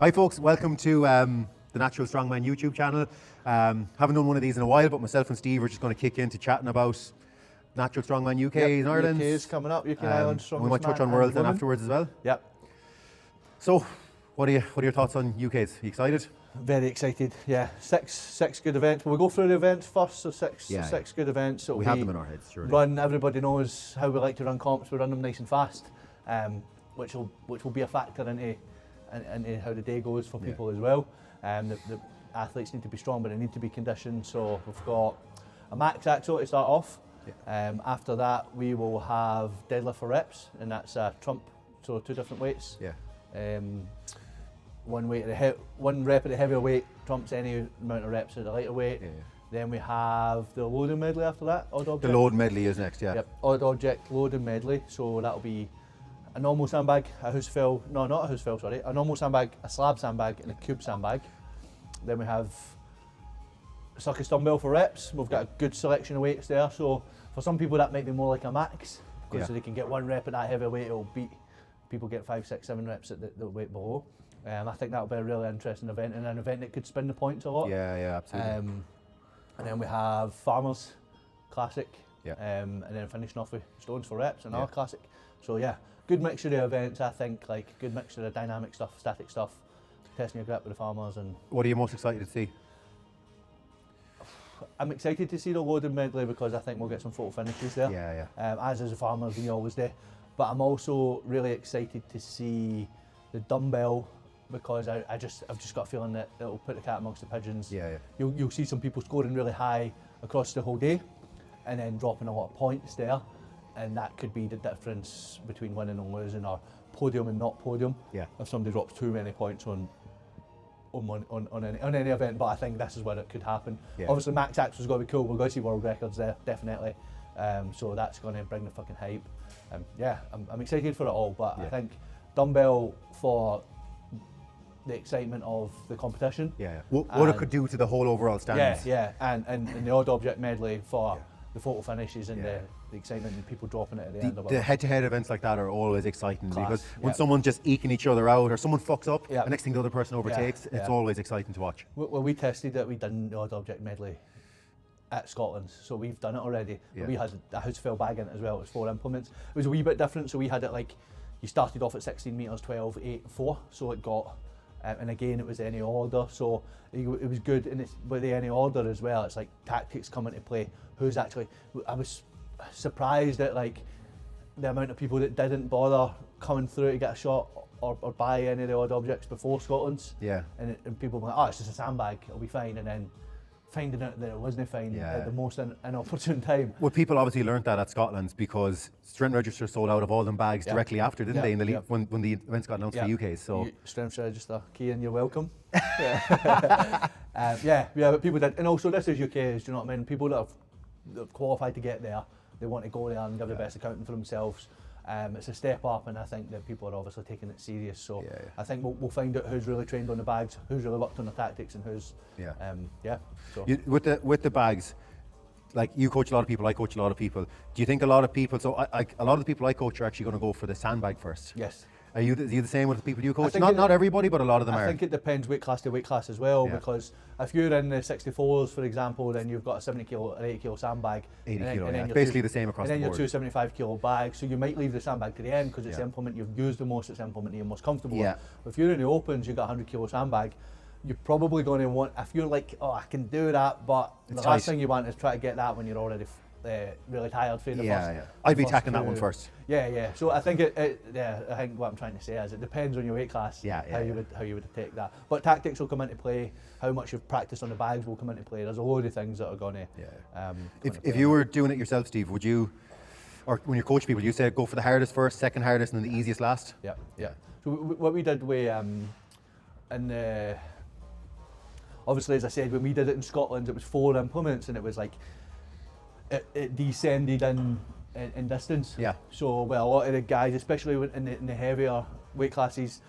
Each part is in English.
Hi folks, welcome to the Natural Strongman YouTube channel. Haven't done one of these in a while, but myself and Steve are just going to kick into chatting about Natural Strongman UK in Ireland. UK is coming up, UK Ireland Strongman. We might touch on Worlds then afterwards as well. Yep. So, what are your thoughts on UKs? Are you excited? Very excited, yeah. Six good events. We'll go through the events first, so six good events. We have them in our heads, surely. Everybody knows how we like to run comps, we run them nice and fast, which will be a factor into how the day goes for people as well. The athletes need to be strong, but they need to be conditioned. So we've got a max axle to start off. After that, we will have deadlift for reps, and that's a trump, so 2 different weights. One rep at the heavier weight trumps any amount of reps at the lighter weight. Then we have the loading medley after that. Odd object. The load medley is next, yeah. Yep. Odd object loading medley. So that'll be a normal sandbag, a normal sandbag, a slab sandbag, and a cube sandbag. Then we have a circus dumbbell for reps. We've got a good selection of weights there. So for some people that might be more like a max, because so they can get 1 rep at that heavy weight. It'll beat people get 5, 6, 7 reps at the weight below. I think that'll be a really interesting event, and an event that could spin the points a lot. Yeah, absolutely. And then we have Farmers Classic, and then finishing off with Stones for reps, another classic. So yeah, good mixture of events. I think like good mixture of dynamic stuff, static stuff, testing your grip with the Farmers. And what are you most excited to see? I'm excited to see the loaded medley because I think we'll get some photo finishes there. As is the Farmers, we always do. But I'm also really excited to see the dumbbell, because I've just got a feeling that it'll put the cat amongst the pigeons. You'll see some people scoring really high across the whole day, and then dropping a lot of points there, and that could be the difference between winning and losing, or podium and not podium. If somebody drops too many points on any event, but I think this is where it could happen. Obviously, max axle's got to be cool. We're going to see world records there, definitely. So that's going to bring the fucking hype. I'm excited for it all, but I think dumbbell for the excitement of the competition. What it could do to the whole overall standings. And the odd object medley for the photo finishes and the excitement and people dropping it at the end of it. The head-to-head events like that are always exciting because when someone's just eking each other out, or someone fucks up, the next thing the other person overtakes, it's always exciting to watch. Well, we tested it, we done the odd object medley at Scotland, so we've done it already. We had a house fill bag in it as well. It was 4 implements. It was a wee bit different, so we had it like, you started off at 16 metres, 12, 8, 4, so it got, and again it was any order, so it was good. And it's with the any order as well, it's like tactics come into play. I was surprised at like the amount of people that didn't bother coming through to get a shot or buy any of the odd objects before Scotland's. And people were like, oh, it's just a sandbag, it'll be fine, and then finding out that it wasn't fine at the most inopportune time. Well, people obviously learnt that at Scotland's because Strength Register sold out of all them bags directly after, didn't they? In the when the events got announced for UK. So Strength Register, key and you're welcome. But people did, and also this is UK's. Do you know what I mean? People that have qualified to get there, they want to go there and give the best accounting for themselves. It's a step up, and I think that people are obviously taking it serious. So I think we'll find out who's really trained on the bags, who's really worked on the tactics, and who's So with the bags, like you coach a lot of people, I coach a lot of people. Do you think a lot of people? So a lot of the people I coach are actually going to go for the sandbag first. Yes. Are you the same with the people you coach? Not everybody, but a lot of them are. I think it depends weight class to weight class as well, because if you're in the 64s, for example, then you've got a 70 kilo or 80 kilo sandbag. 80 kilo, it's basically the same across the board. And then your 2 75 kilo bags, so you might leave the sandbag to the end because it's the implement you've used the most, it's the implement you're most comfortable with. If you're in the opens, you've got a 100 kilo sandbag, you're probably going to want, if you're like, oh, I can do that, but the last thing you want is try to get that when you're already really tired for the first. I'd be attacking that one first. So I think I think what I'm trying to say is it depends on your weight class how you would take that. But tactics will come into play. How much you've practiced on the bags will come into play. There's a load of things that are going to. If you were doing it yourself, Steve, would you, or when you coach people, you say go for the hardest first, second hardest, and then the easiest last? So what we did obviously, as I said, when we did it in Scotland, it was 4 implements, and it was like it descended in distance. So, well, a lot of the guys, especially in the heavier weight classes,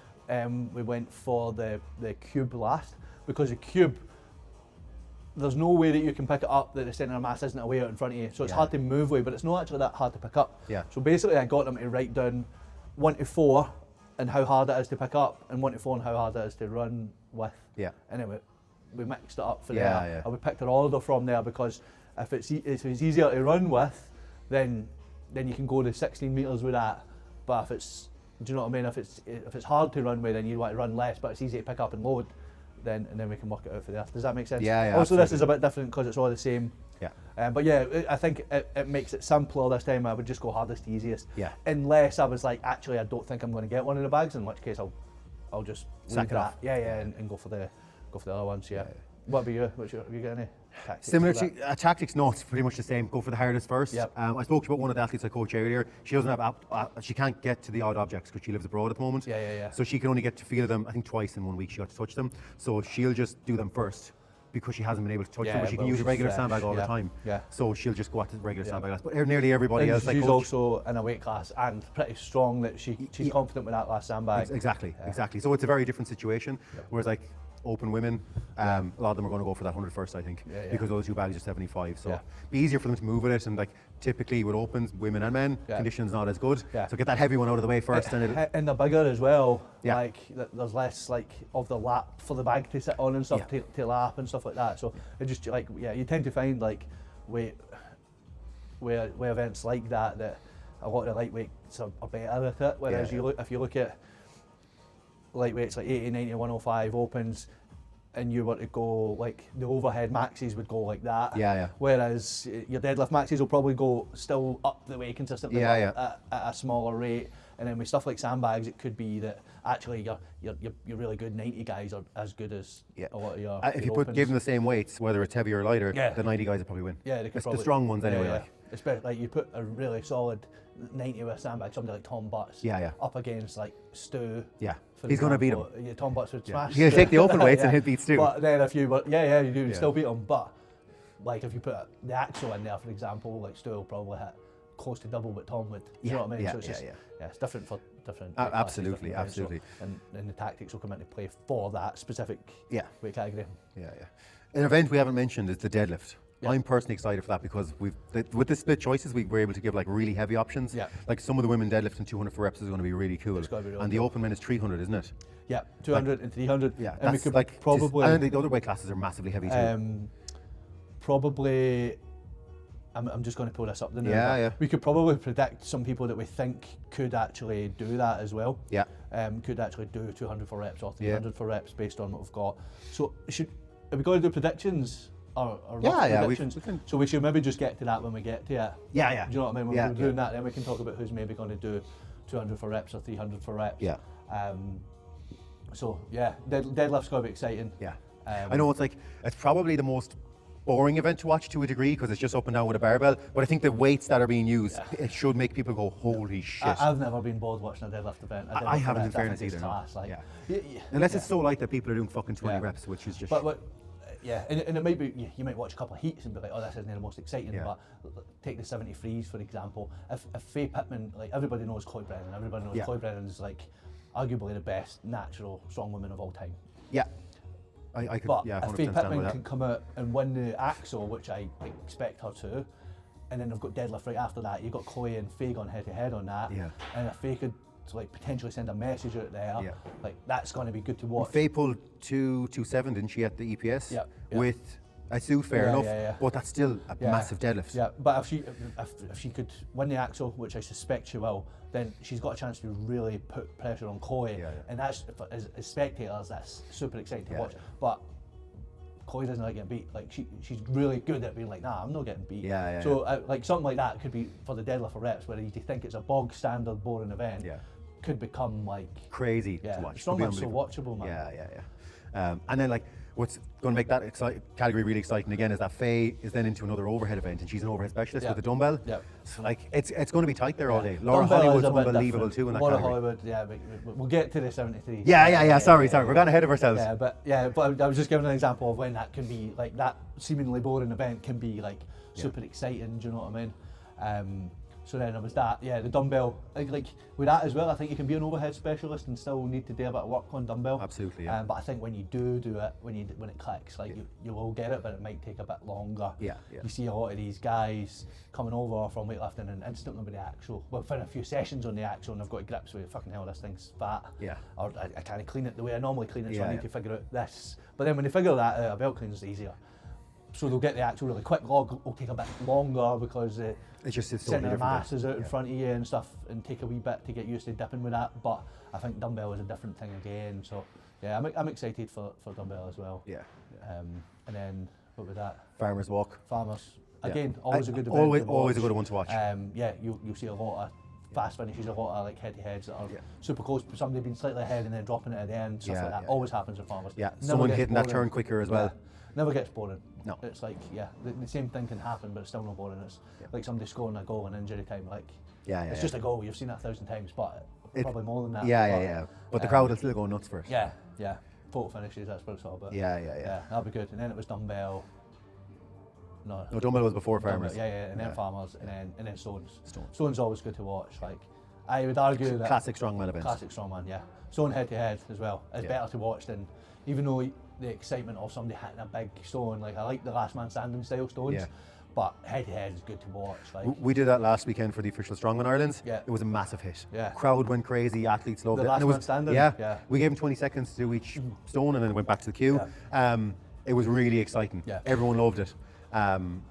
we went for the cube last, because the cube, there's no way that you can pick it up that the centre of mass isn't away out in front of you. So it's hard to move with, but it's not actually that hard to pick up. Yeah. So basically I got them to write down 1 to 4 and how hard it is to pick up, and 1 to 4 and how hard it is to run with. Yeah. And then we mixed it up for Yeah, there, yeah. and we picked an order from there because if it's easier to run with, then you can go to 16 metres with that. But if it's, do you know what I mean? If it's hard to run with, then you want to run less, but it's easy to pick up and load. Then we can work it out for there. Does that make sense? Yeah, yeah. Also, absolutely. this is a bit different because it's all the same. Yeah. But yeah, I think it makes it simpler this time. I would just go hardest to easiest. Yeah. Unless I was like, actually, I don't think I'm going to get one of the bags, in which case I'll just Sack leave it that. off. Yeah, and go for the other ones. Yeah. What about you? Have you got any tactics? Similar for to that? tactics, no, it's pretty much the same. Go for the hardest first. Yep. I spoke about one of the athletes I coach earlier. She doesn't have, she can't get to the odd objects because she lives abroad at the moment. Yeah. So she can only get to feel them, I think twice in 1 week she got to touch them. So she'll just do them first because she hasn't been able to touch them, but she can well, use a she's regular fresh, sandbag all the yeah, time. yeah. So she'll just go at the regular sandbag. But nearly everybody And else I she's coach. also in a weight class and pretty strong that she's confident with that last sandbag. Exactly. So it's a very different situation. Whereas like open women, a lot of them are going to go for that 100 first, I think, because those two bags are 75. So be easier for them to move with it, and like typically with opens, women and men, conditioning's not as good. So get that heavy one out of the way first, and and they're bigger as well. Like there's less like of the lap for the bag to sit on and stuff to lap and stuff like that. So it just like you tend to find like where events like that a lot of the lightweights are better at it. Whereas if you look at lightweights like 80, 90, 105 opens, and you were to go like the overhead maxes would go like that. Whereas your deadlift maxes will probably go still up the way consistently at a smaller rate. And then with stuff like sandbags, it could be that actually your really good 90 guys are as good as a lot of your. If you give them the same weights, whether it's heavier or lighter, the 90 guys will probably win. Yeah, they could the strong ones anyway. Especially like you put a really solid 90 with a sandbag, somebody like Tom Butts, up against like Stu. Yeah, he's going to beat him. Yeah, Tom Butts would smash. He'll take the open weights and he'll beat Stu. But then if you were, you do still beat him. But like if you put the axle in there, for example, like Stu will probably hit close to double what Tom would. You know what I mean? So it's just, it's different for different. Absolutely. And the tactics will come into play for that specific weight category. An event we haven't mentioned is the deadlift. I'm personally excited for that because with the split choices, we were able to give like really heavy options. Like some of the women deadlifting 200 for reps is going to be really cool. It's gotta be really and the cool. open men is 300, isn't it? Yeah, 200 and 300. Yeah, and we could like probably. And the other weight classes are massively heavy too. Probably. I'm just going to pull this up. We could probably predict some people that we think could actually do that as well. Could actually do 200 for reps or 300 for reps based on what we've got. So are we going to do predictions? Or predictions? We can. So we should maybe just get to that when we get to it. Do you know what I mean? When we're doing that, then we can talk about who's maybe going to do 200 for reps or 300 for reps. Deadlift's going to be exciting. I know it's probably the most boring event to watch to a degree because it's just up and down with a barbell, but I think the weights that are being used, it should make people go, holy shit. I've never been bored watching a deadlift event. I haven't, in fairness, either. Class, Unless it's so light that people are doing fucking 20 reps, which is just... And it might be, you might watch a couple of heats and be like, oh, this isn't the most exciting, but take the 73s for example. If Faye Pittman, like everybody knows Chloe Brennan, everybody knows Chloe Brennan's like arguably the best natural strong woman of all time. I could, but if Faye Pittman can come out and win the axle, which I expect her to, and then they've got deadlift right after that, you've got Chloe and Faye going head to head on that, and if Faye could like potentially send a message out there, like that's going to be good to watch. Faye pulled 227, didn't she, at the EPS? With Sue, fair enough, but that's still a massive deadlift. But if she could win the axle, which I suspect she will, then she's got a chance to really put pressure on Chloe, and that's as spectators, that's super exciting to watch. But Chloe doesn't like getting beat. Like she's really good at being like, nah, I'm not getting beat. So like something like that could be for the deadlift for reps, where you think it's a bog standard boring event, could become like crazy to watch. Strongman's so watchable, man. And then like what's going to make that category really exciting again is that Faye is then into another overhead event, and she's an overhead specialist with a dumbbell. So like it's going to be tight there all day. Laura Hollywood's unbelievable too in that category. Laura Hollywood, we'll get to the 73. Sorry, we're going ahead of ourselves. But I was just giving an example of when that can be like that seemingly boring event can be like super exciting. Do you know what I mean? So then it was that, the dumbbell. Like with that as well, I think you can be an overhead specialist and still need to do a bit of work on dumbbell. Absolutely, yeah. But I think when you do it, when it clicks, like you will get it, but it might take a bit longer. Yeah. You see a lot of these guys coming over from weightlifting and instantly with the actual, within a few sessions on the actual, and I've got grips with fucking hell, this thing's fat. Yeah. Or I can't clean it the way I normally clean it, so I need to figure out this. But then when they figure that out, a belt cleans is easier. So they'll get the actual really quick log, will take a bit longer because it's just centre of mass is out in front of you and stuff, and take a wee bit to get used to dipping with that. But I think dumbbell is a different thing again. So yeah, I'm excited for dumbbell as well. Yeah. And then what was that? Farmers walk. Farmers. Again, always a good event. Always a good one to watch. You'll see a lot of fast finishes, a lot of like head-to-heads that are super close, but somebody being slightly ahead and then dropping it at the end, stuff like that. Always happens at farmers. Yeah, someone hitting that turn quicker as well. Never gets boring. No. It's like, the same thing can happen, but it's still not boring. It's like somebody scoring a goal in injury time. Like, it's just a goal. You've seen that 1,000 times, but probably more than that. But the crowd will still go nuts for it. Yeah. Photo finishes, that's what it's all about. Yeah, that'll be good. And then it was dumbbell. No, dumbbell was before farmers. And then farmers, and then stones. Stones always good to watch. Like, I would argue that classic strongman events. Classic strongman, stone head to head as well. It's better to watch than, even though the excitement of somebody hitting a big stone. Like, I like the last man standing style stones, but head to head is good to watch. Like, we did that last weekend for the official Strongman Ireland. Yeah. It was a massive hit. Yeah. Crowd went crazy. Athletes loved the it. last man standing. We gave them 20 seconds to do each stone, and then went back to the queue. It was really exciting. Yeah. Everyone loved it. And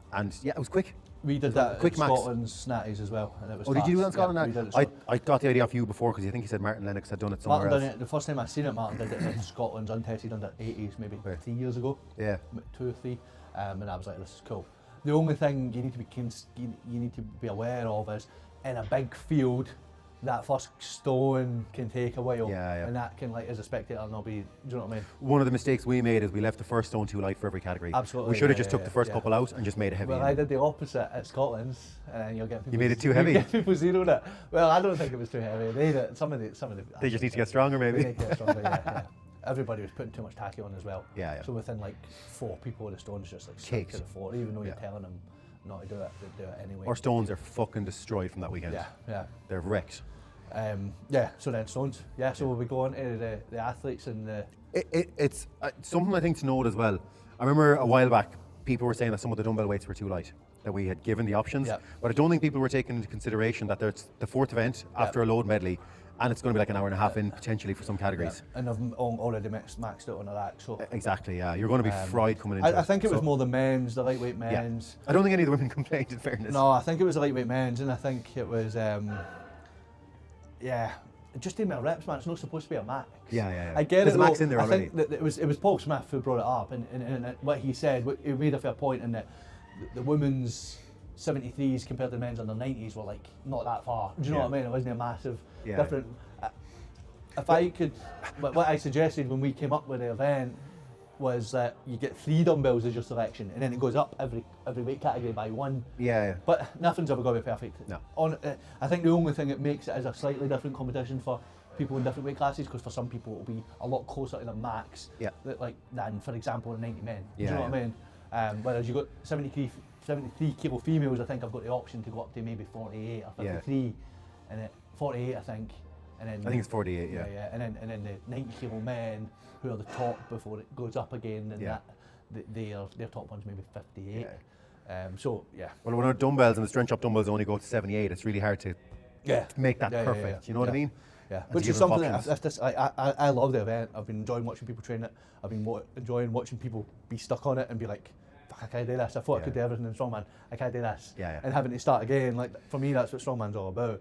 it was quick. We did that quick at Scotland's Snatties as well, and it was did you do that in Scotland? We did it I got the idea off you before, because I think you said Martin Lennox had done it somewhere Martin else. done it, the first time I seen it, Martin did it at Scotland's untested under 80s, maybe 3 years ago. Yeah. 2 or 3, and I was like, this is cool. The only thing you need to be aware of is, in a big field, that first stone can take a while, and that can, like, as a spectator, not be. Do you know what I mean? One of the mistakes we made is we left the first stone too light for every category. Absolutely. We should have just took the first couple out and just made it heavy. Well, I did the opposite at Scotland's, and then you'll get people. You made it too heavy. Get people zeroed it. Well, I don't think it was too heavy. Some of the. They just need to get stronger, maybe. They need to get stronger. Everybody was putting too much tacky on as well. Yeah. So within like 4 people, the stones just like stuck to the floor, even though you're telling them not to do it, they do it anyway. Our stones are fucking destroyed from that weekend. Yeah. They're wrecked. So then stones. So we go on to the athletes and the. It's something I think to note as well. I remember a while back, people were saying that some of the dumbbell weights were too light, that we had given the options. But I don't think people were taking into consideration that there's the 4th event after a load medley, and it's going to be like an hour and a half in potentially for some categories. And I've already maxed out on a rack. So exactly, you're going to be fried coming into it. I think it was more the men's, the lightweight men's. I don't think any of the women complained, in fairness. No, I think it was the lightweight men's, and I think it was. Just do my reps, man. It's not supposed to be a max. I get it. There's a max in there already. I think that it was Paul Smith who brought it up, and what he said, he made a fair point in that the women's 73s compared to the men's under 90s were like not that far. Do you know what I mean? It wasn't a massive different. If I could, what I suggested when we came up with the event was that you get 3 dumbbells as your selection, and then it goes up every weight category by 1. But nothing's ever going to be perfect. No. I think the only thing that makes it is a slightly different competition for people in different weight classes, because for some people it'll be a lot closer to the max than, for example, the 90 men. Do you know what I mean? Whereas you've got 73 kilo females, I think I've got the option to go up to maybe 48 or 53, and then 48 I think. And then I think it's 48, and then the 90 kilo men, who are the top before it goes up again, and their top one's maybe 58. Well, when our dumbbells and the strength shop dumbbells only go to 78, it's really hard to make that perfect. You know what I mean? Which is something that I love the event. I've been enjoying watching people train it. I've been enjoying watching people be stuck on it and be like, fuck, I can't do this. I thought I could do everything in Strongman. I can't do this. And having to start again. Like, for me, that's what Strongman's all about.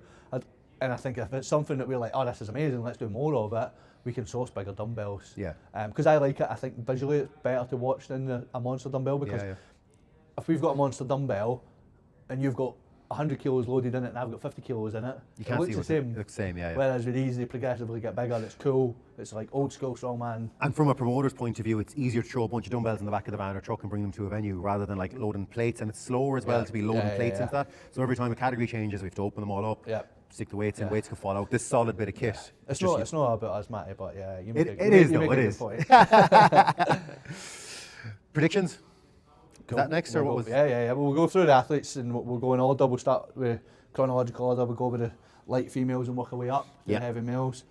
And I think if it's something that we're like, oh, this is amazing, let's do more of it, we can source bigger dumbbells. Because I like it. I think visually it's better to watch than a monster dumbbell, because if we've got a monster dumbbell and you've got 100 kilos loaded in it and I've got 50 kilos in it, you can't it looks the same. It looks the same, Whereas with these, they progressively get bigger. It's cool. It's like old school strongman. And from a promoter's point of view, it's easier to throw a bunch of dumbbells in the back of the van or truck and bring them to a venue, rather than like loading plates. And it's slower as well to be loading plates into that. So every time a category changes, we have to open them all up. Stick the weights in, weights can fall out. This solid bit of kit. It's not about us, Matty, but you make it is though. It is. Predictions? Is that next, or what was? We'll go through the athletes, and we'll go in all double start with chronological order, we'll go with the light females and work our way up to the heavy males.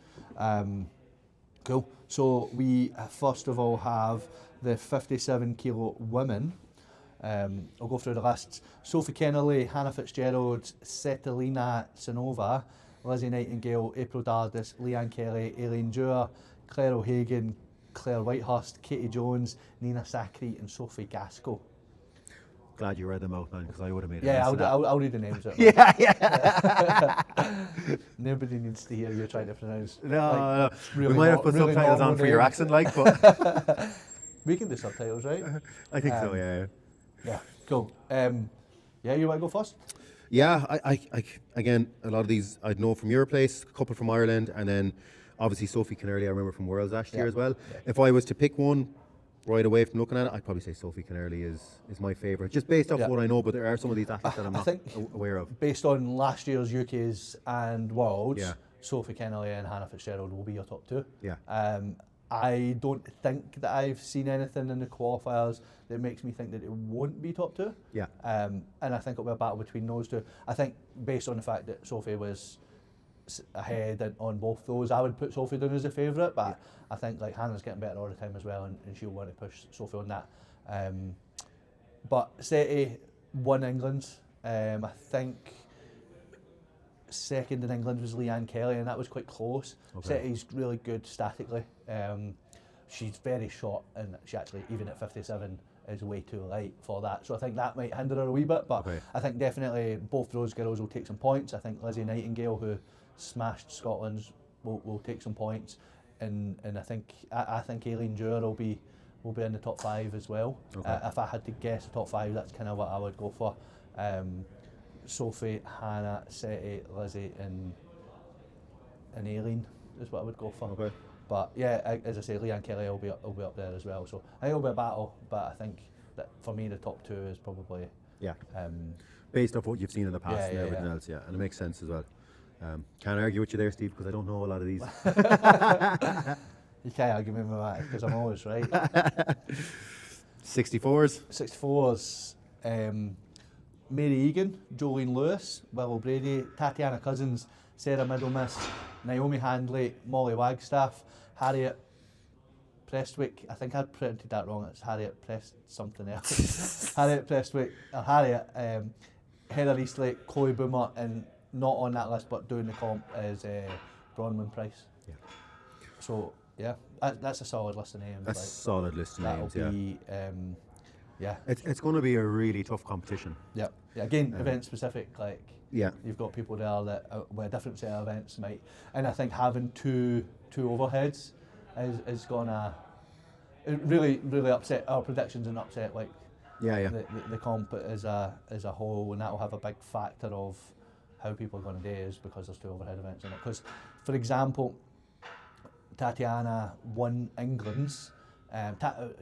Cool. So we first of all have the 57 kilo women. I'll go through the lists. Sophie Kennerly, Hannah Fitzgerald, Cetelina Sinova, Lizzie Nightingale, April Dardis, Leanne Kelly, Aileen Dewar, Claire O'Hagan, Claire Whitehurst, Katie Jones, Nina Sacri and Sophie Gaskell. Glad you read them out, man, because I would have made it. Yeah, I'll read the names out. Yeah. Nobody needs to hear you trying to pronounce. No. Really we might have put really subtitles on normal for your names. accent, like, but We can do subtitles, right? I think so. Yeah. Yeah, cool. Yeah, you want to go first? Yeah, I again, a lot of these I'd know from your place, a couple from Ireland, and then obviously Sophie Kennerly I remember from Worlds last year as well. Yeah. If I was to pick one right away from looking at it, I'd probably say Sophie Kennerly is my favourite, just based off what I know, but there are some of these athletes that I'm not aware of. Based on last year's UKs and Worlds, Sophie Kennerly and Hannah Fitzgerald will be your top two. Yeah. I don't think that I've seen anything in the qualifiers that makes me think that it won't be top two. Yeah. And I think it'll be a battle between those two. I think based on the fact that Sophie was ahead on both those, I would put Sophie down as a favourite, but I think like Hannah's getting better all the time as well, and she'll want to push Sophie on that. But Seti won England. I think second in England was Leanne Kelly, and that was quite close. Okay. Seti's really good statically. She's very short, and she actually, even at 57, is way too light for that. So I think that might hinder her a wee bit, but I think definitely both those girls will take some points. I think Lizzie Nightingale, who smashed Scotland's, will take some points, and I think Aileen Dewar will be in the top 5 as well. If I had to guess the top 5, that's kind of what I would go for. Sophie, Hannah, Seti, Lizzie, and Aileen is what I would go for. Okay. But yeah, as I say, Leanne Kelly will be up there as well. So I think it'll be a battle, but I think that for me the top 2 is probably based off what you've seen in the past and everything else. Yeah, and it makes sense as well. Can't argue with you there, Steve, because I don't know a lot of these. You can't argue with me that because I'm always right. 64s. 64s. Mary Egan, Jolene Lewis, Willow Brady, Tatiana Cousins, Sarah Middlemiss, Naomi Handley, Molly Wagstaff, Harriet Prestwick. I think I printed that wrong. It's Harriet Prest something else. Harriet Prestwick, Harriet, Heather Eastlake, Chloe Boomer, and not on that list but doing the comp is Bronwyn Price. Yeah. So yeah, that's a solid list of names. That's a solid list of names. That'll be. It's going to be a really tough competition. Yeah. Again, event specific. Like you've got people there that with a different set of events might, and I think having two overheads is gonna really upset our predictions and upset like the comp as a whole, and that will have a big factor of how people are going to do is because there's 2 overhead events in it. Because, for example, Tatiana won England's.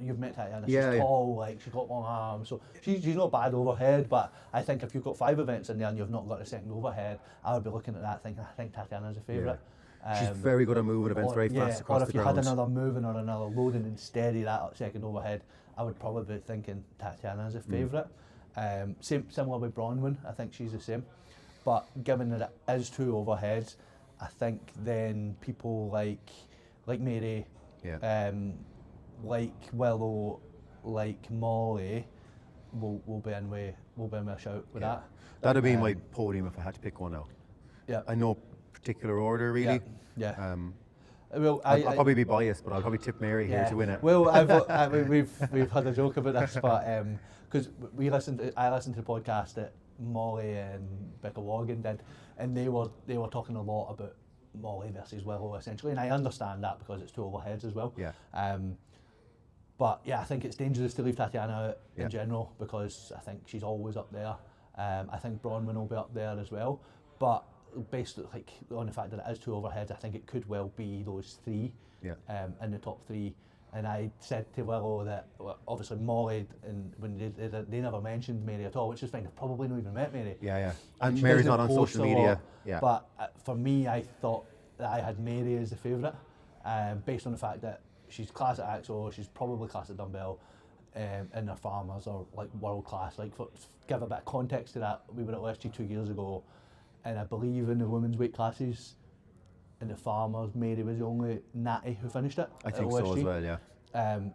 You've met Tatiana, she's tall, like she's got long arms, so she's not bad overhead, but I think if you've got 5 events in there and you've not got a second overhead, I would be looking at that thinking, I think Tatiana's a favourite. She's very good at moving events very fast across the ground. Or if you had another moving or another loading and steady that second overhead, I would probably be thinking Tatiana's a favourite. Similar with Bronwyn, I think she's the same. But given that it is 2 overheads, I think then people like Mary, like Willow, like Molly, will be in with a shout with that. That'd be my podium if I had to pick one now. Yeah. I know particular order really. Yeah. Well, I'll probably be biased, but I'll probably tip Mary here to win it. Well, we've had a joke about this, but because I listened to the podcast that Molly and Becca Wogan did, and they were talking a lot about Molly versus Willow essentially, and I understand that because it's 2 overheads as well. Yeah. But yeah, I think it's dangerous to leave Tatiana out in general because I think she's always up there. I think Bronwyn will be up there as well, but based on the fact that it is 2 overheads, I think it could well be those 3 in the top 3. And I said to Willow that obviously Molly, and when they never mentioned Mary at all, which is fine. They've probably not even met Mary. And Mary's not on social media. But for me, I thought that I had Mary as the favourite, based on the fact that she's class at Axel, she's probably class at Dumbbell, and their farmers are like world class. Like, give a bit of context to that, we were at LSG 2 years ago, and I believe in the women's weight classes, in the farmers, Mary was the only natty who finished it. I think so as well, yeah.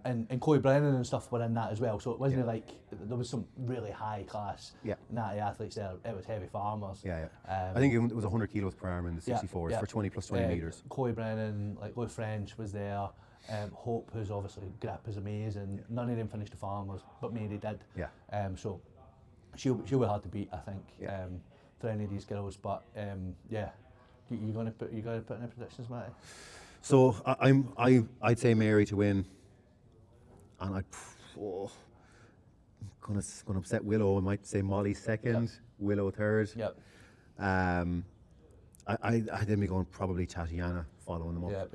And Chloe Brennan and stuff were in that as well, so it wasn't like there was some really high class natty athletes there. It was heavy farmers. I think it was 100 kilos per arm in the 64s for 20 plus 20 metres. Chloe Brennan, like Louis French was there. Hope, who's obviously grip is amazing. None of them finished the farmers, but Mary did. So she'll be hard to beat, I think, for any of these girls. But you gonna put any predictions, Matty? So I'd say Mary to win, and I'm gonna upset Willow. I might say Molly second, Willow third. I'd then be going probably Tatiana following them up.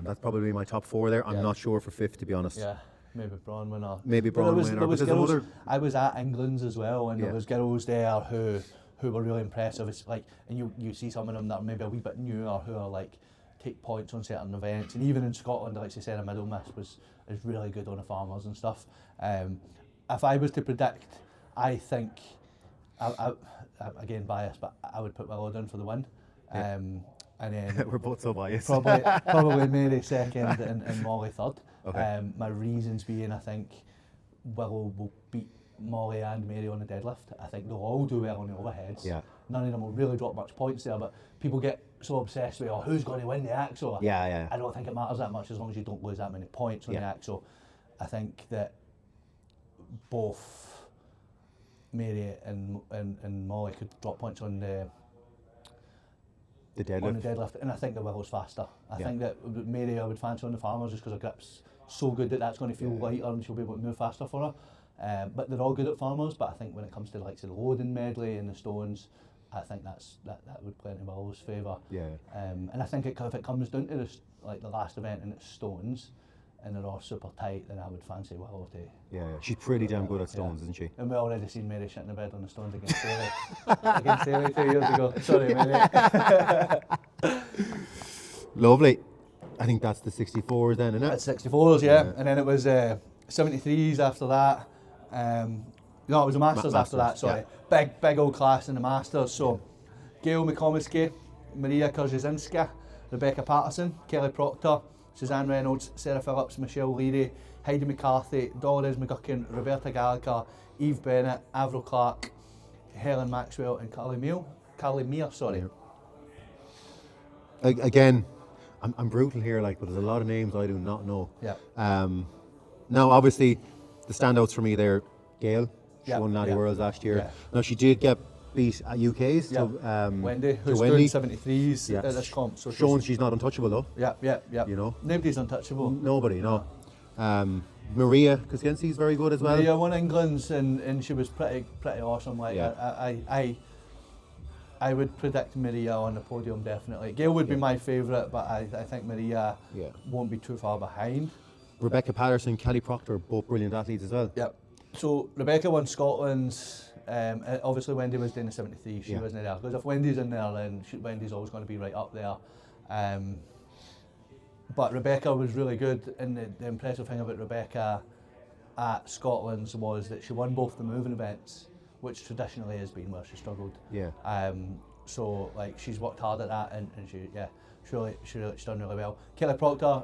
That's probably my top four there. I'm not sure for fifth, to be honest. Maybe Braun winner. Maybe Braun winner. There was girls, I was at England's as well, and there was girls there who were really impressive. It's like, and you see some of them that are maybe a wee bit newer who are like take points on certain events, and even in Scotland, like she said, a middle miss is really good on the farmers and stuff. If I was to predict, I think, I again biased, but I would put Willow down for the win. And then we're both so biased. Probably Mary second and Molly third. My reasons being, I think Willow will beat Molly and Mary on the deadlift. I think they'll all do well on the overheads. None of them will really drop much points there, but people get so obsessed with who's going to win the axle. I don't think it matters that much as long as you don't lose that many points on the axle. I think that both Mary and Molly could drop points on the deadlift, and I think the Willow's faster. I think that Mary I would fancy on the farmers just because her grip's so good that that's going to feel lighter and she'll be able to move faster for her. But they're all good at farmers, but I think when it comes to like the loading medley and the stones, I think that would play into Willow's favour. And I think if it comes down to the last event and it's stones, and they're all super tight, then I would fancy Willow to. She's pretty damn good at stones, isn't she? And we already seen Mary shitting the bed on the stones against Haley. Against Haley 2 years ago. Sorry, Mary. Lovely. I think that's the 64s then, isn't it? That's 64s, and then it was 73s after that. No, it was a Masters after that, sorry. Big old class in the Masters. So, Gail McComiskey, Maria Kurzasinska, Rebecca Patterson, Kelly Proctor, Suzanne Reynolds, Sarah Phillips, Michelle Leary, Heidi McCarthy, Dolores McGuckin, Roberta Gallagher, Eve Bennett, Avril Clark, Helen Maxwell and Carly Meir, sorry. Again, I'm brutal here, but there's a lot of names I do not know. Now, obviously, the standouts for me there, Gail. She won Natty Worlds last year. Now, she did get beat at UK's to Wendy, who's doing 73s at this comp. So showing she's not untouchable though. You know, nobody's untouchable. Nobody, no. Maria Koskienski's very good as well. Maria won England's and she was pretty awesome. I would predict Maria on the podium definitely. Gail would be my favourite, but I think Maria won't be too far behind. Rebecca Patterson, Kelly Proctor, both brilliant athletes as well. So Rebecca won Scotland's. Obviously Wendy was doing the 73, she wasn't there. Because if Wendy's in there, then Wendy's always going to be right up there. But Rebecca was really good, and the impressive thing about Rebecca at Scotland's was that she won both the moving events, which traditionally has been where she struggled. So she's worked hard at that, and she's done really well. Kelly Proctor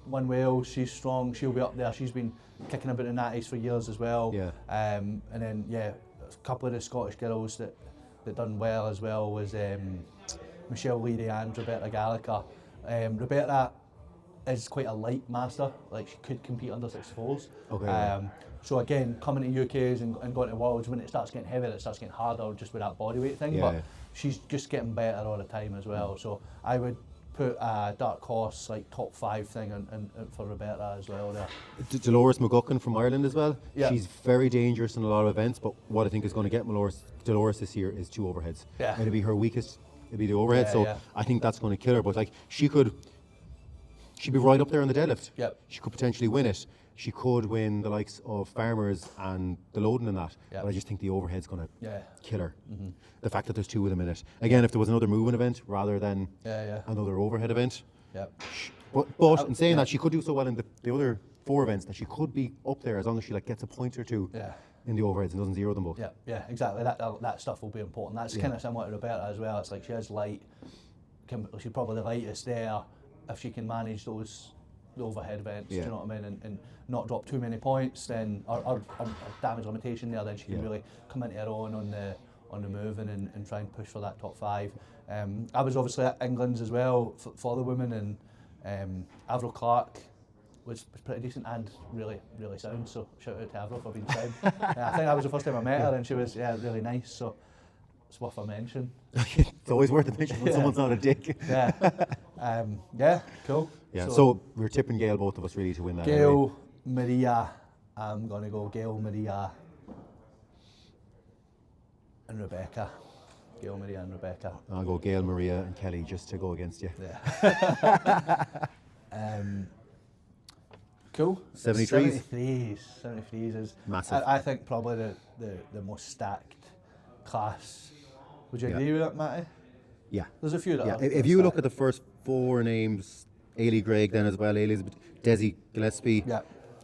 won Wales, she's strong, she'll be up there. She's been kicking about the natties for years as well. And then a couple of the Scottish girls that done well as well was Michelle Leary and Roberta Gallagher. Roberta is quite a light master, she could compete under 64s. So again, coming to UKs and going to Worlds, when it starts getting heavier, it starts getting harder just with that body weight thing, but she's just getting better all the time as well. So I would put a dark horse top 5 thing and for Roberta as well there. Dolores McGuckin from Ireland as well. She's very dangerous in a lot of events, but what I think is going to get Dolores this year is 2 overheads. It'll be her weakest, it'll be the overhead, I think that's going to kill her, but she'd be right up there on the deadlift. She could potentially win it. She could win the likes of Farmers and the loading and that, but I just think the overhead's going to kill her. The fact that there's 2 of them in it. Again, if there was another moving event rather than another overhead event. But in saying that, she could do so well in the other 4 events that she could be up there as long as she like gets a point or two in the overheads and doesn't zero them both. Yeah, exactly. That stuff will be important. That's kind of similar to Roberta as well. It's like she is light. She's probably the lightest there if she can manage the overhead events. Do you know what I mean? And not drop too many points, then or damage limitation there. Then she can really come into her own on the move and try and push for that top 5. I was obviously at England's as well for the women, and Avril Clark was pretty decent and really, really sound, so shout out to Avril for being sound. I think that was the first time I met her, and she was really nice, so it's worth a mention. It's always worth a mention when someone's not a dick. Cool. Yeah, so we're tipping Gail, both of us, really, to win that. Gail, Maria, I'm going to go Gail, Maria and Rebecca. Gail, Maria and Rebecca. I'll go Gail, Maria and Kelly just to go against you. Cool. 73s? 73s is massive. I think probably the most stacked class. Would you agree with that, Matty? Yeah. There's a few that are if you look at the first 4 names, Ailey Gregg then as well, Elizabeth, Desi Gillespie. Yeah.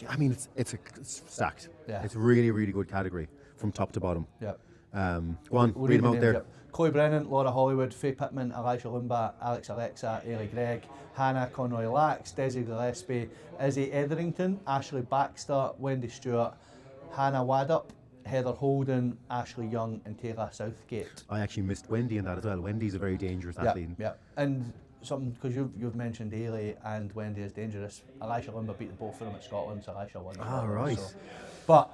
I mean, it's stacked. Yeah. It's a really, really good category from top to bottom. Yeah. Go on, read them out there. Yep. Chloe Brennan, Laura Hollywood, Faye Pittman, Elisha Lumba, Alex Alexa, Ailey Gregg, Hannah Conroy Lax, Desi Gillespie, Izzy Etherington, Ashley Baxter, Wendy Stewart, Hannah Wadup, Heather Holden, Ashley Young and Taylor Southgate. I actually missed Wendy in that as well. Wendy's a very dangerous athlete. Yeah, and something, because you've mentioned Ailey and Wendy is dangerous. Elisha Lumba beat the both of them at Scotland, so Elisha won. Right. So. But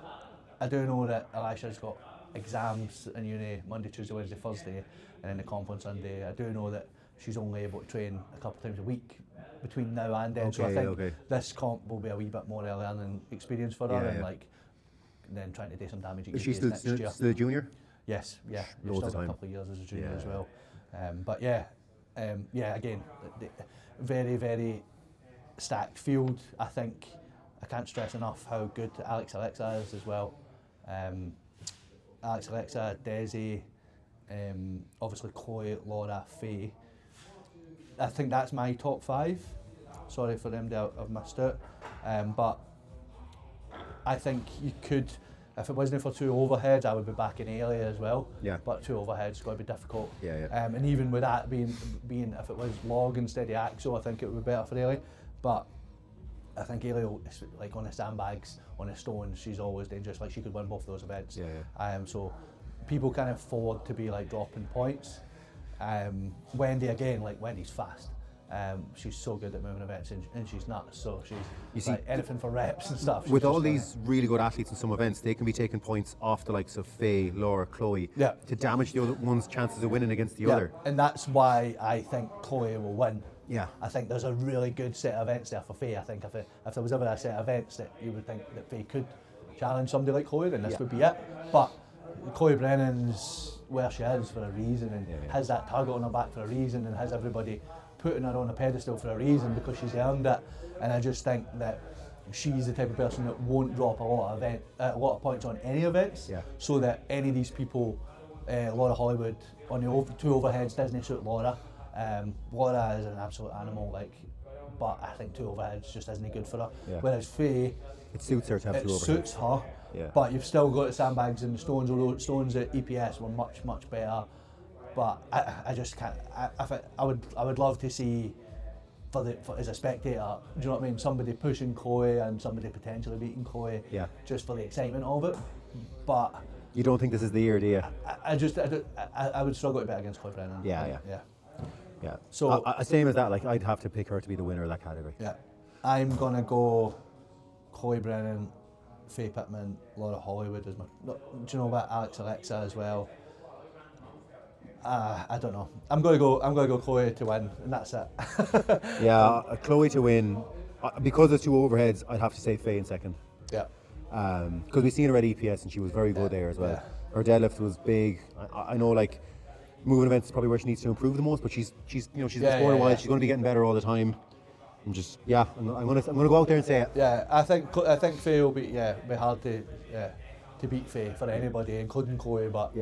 I do know that Elisha's got exams in uni Monday, Tuesday, Wednesday, Thursday, and then the comp on Sunday. I do know that she's only able to train a couple of times a week between now and then. So I think this comp will be a wee bit more early learning experience for her, and then trying to do some damage. Is she still a junior? Yes, yeah. She's Loads still of got time. a couple of years as a junior as well. But again, very, very stacked field. I think I can't stress enough how good Alex Alexa is as well. Alex Alexa, Desi, obviously Chloe, Laura, Faye. I think that's my top 5. Sorry for them to have missed out. But I think you could, if it wasn't for 2 overheads, I would be backing Ailey as well. Yeah. But 2 overheads is going to be difficult. Yeah. And even with that being if it was log instead of axle, I think it would be better for Ailey. But I think Ailey, like on the sandbags, on the stones, she's always dangerous. Like she could win both of those events. So people can afford to be like dropping points. Wendy again, like Wendy's fast. She's so good at moving events, and she's nuts. So she's like anything for reps and stuff. With all these really good athletes in some events, they can be taking points off the likes of Faye, Laura, Chloe, to damage the other one's chances of winning against the other. And that's why I think Chloe will win. Yeah. I think there's a really good set of events there for Faye. I think if there was ever a set of events that you would think that Faye could challenge somebody like Chloe, then this would be it. But Chloe Brennan's where she is for a reason, and has that target on her back for a reason, and has everybody putting her on a pedestal for a reason because she's earned it. And I just think that she's the type of person that won't drop a lot of points on any events. So that any of these people, Laura Hollywood on the 2 overheads doesn't suit Laura. Laura is an absolute animal, but I think 2 overheads just isn't good for her. Whereas Faye, it suits her to have 2 overheads. It suits her, but you've still got the sandbags and the stones, although stones at EPS were much, much better. But I just can't. I would love to see, as a spectator, do you know what I mean? Somebody pushing Chloe and somebody potentially beating Chloe, just for the excitement of it. But you don't think this is the year, do you? I would struggle to bet against Chloe Brennan. Yeah. So same as that. Like I'd have to pick her to be the winner of that category. Yeah, I'm gonna go Chloe Brennan, Faye Pittman, Laura Hollywood as my. Do you know about Alex Alexa as well? I don't know. I'm gonna go Chloe to win, and that's it. Chloe to win. Because there's 2 overheads, I'd have to say Faye in second. Yeah. Because we've seen her at EPS and she was very good there as well. Her deadlift was big. I know, like, moving events is probably where she needs to improve the most, but she's she's in the sport a while. She's going to be getting better all the time. I'm gonna go out there and say it. Yeah, I think Faye will be hard to beat Faye for anybody, including Chloe. But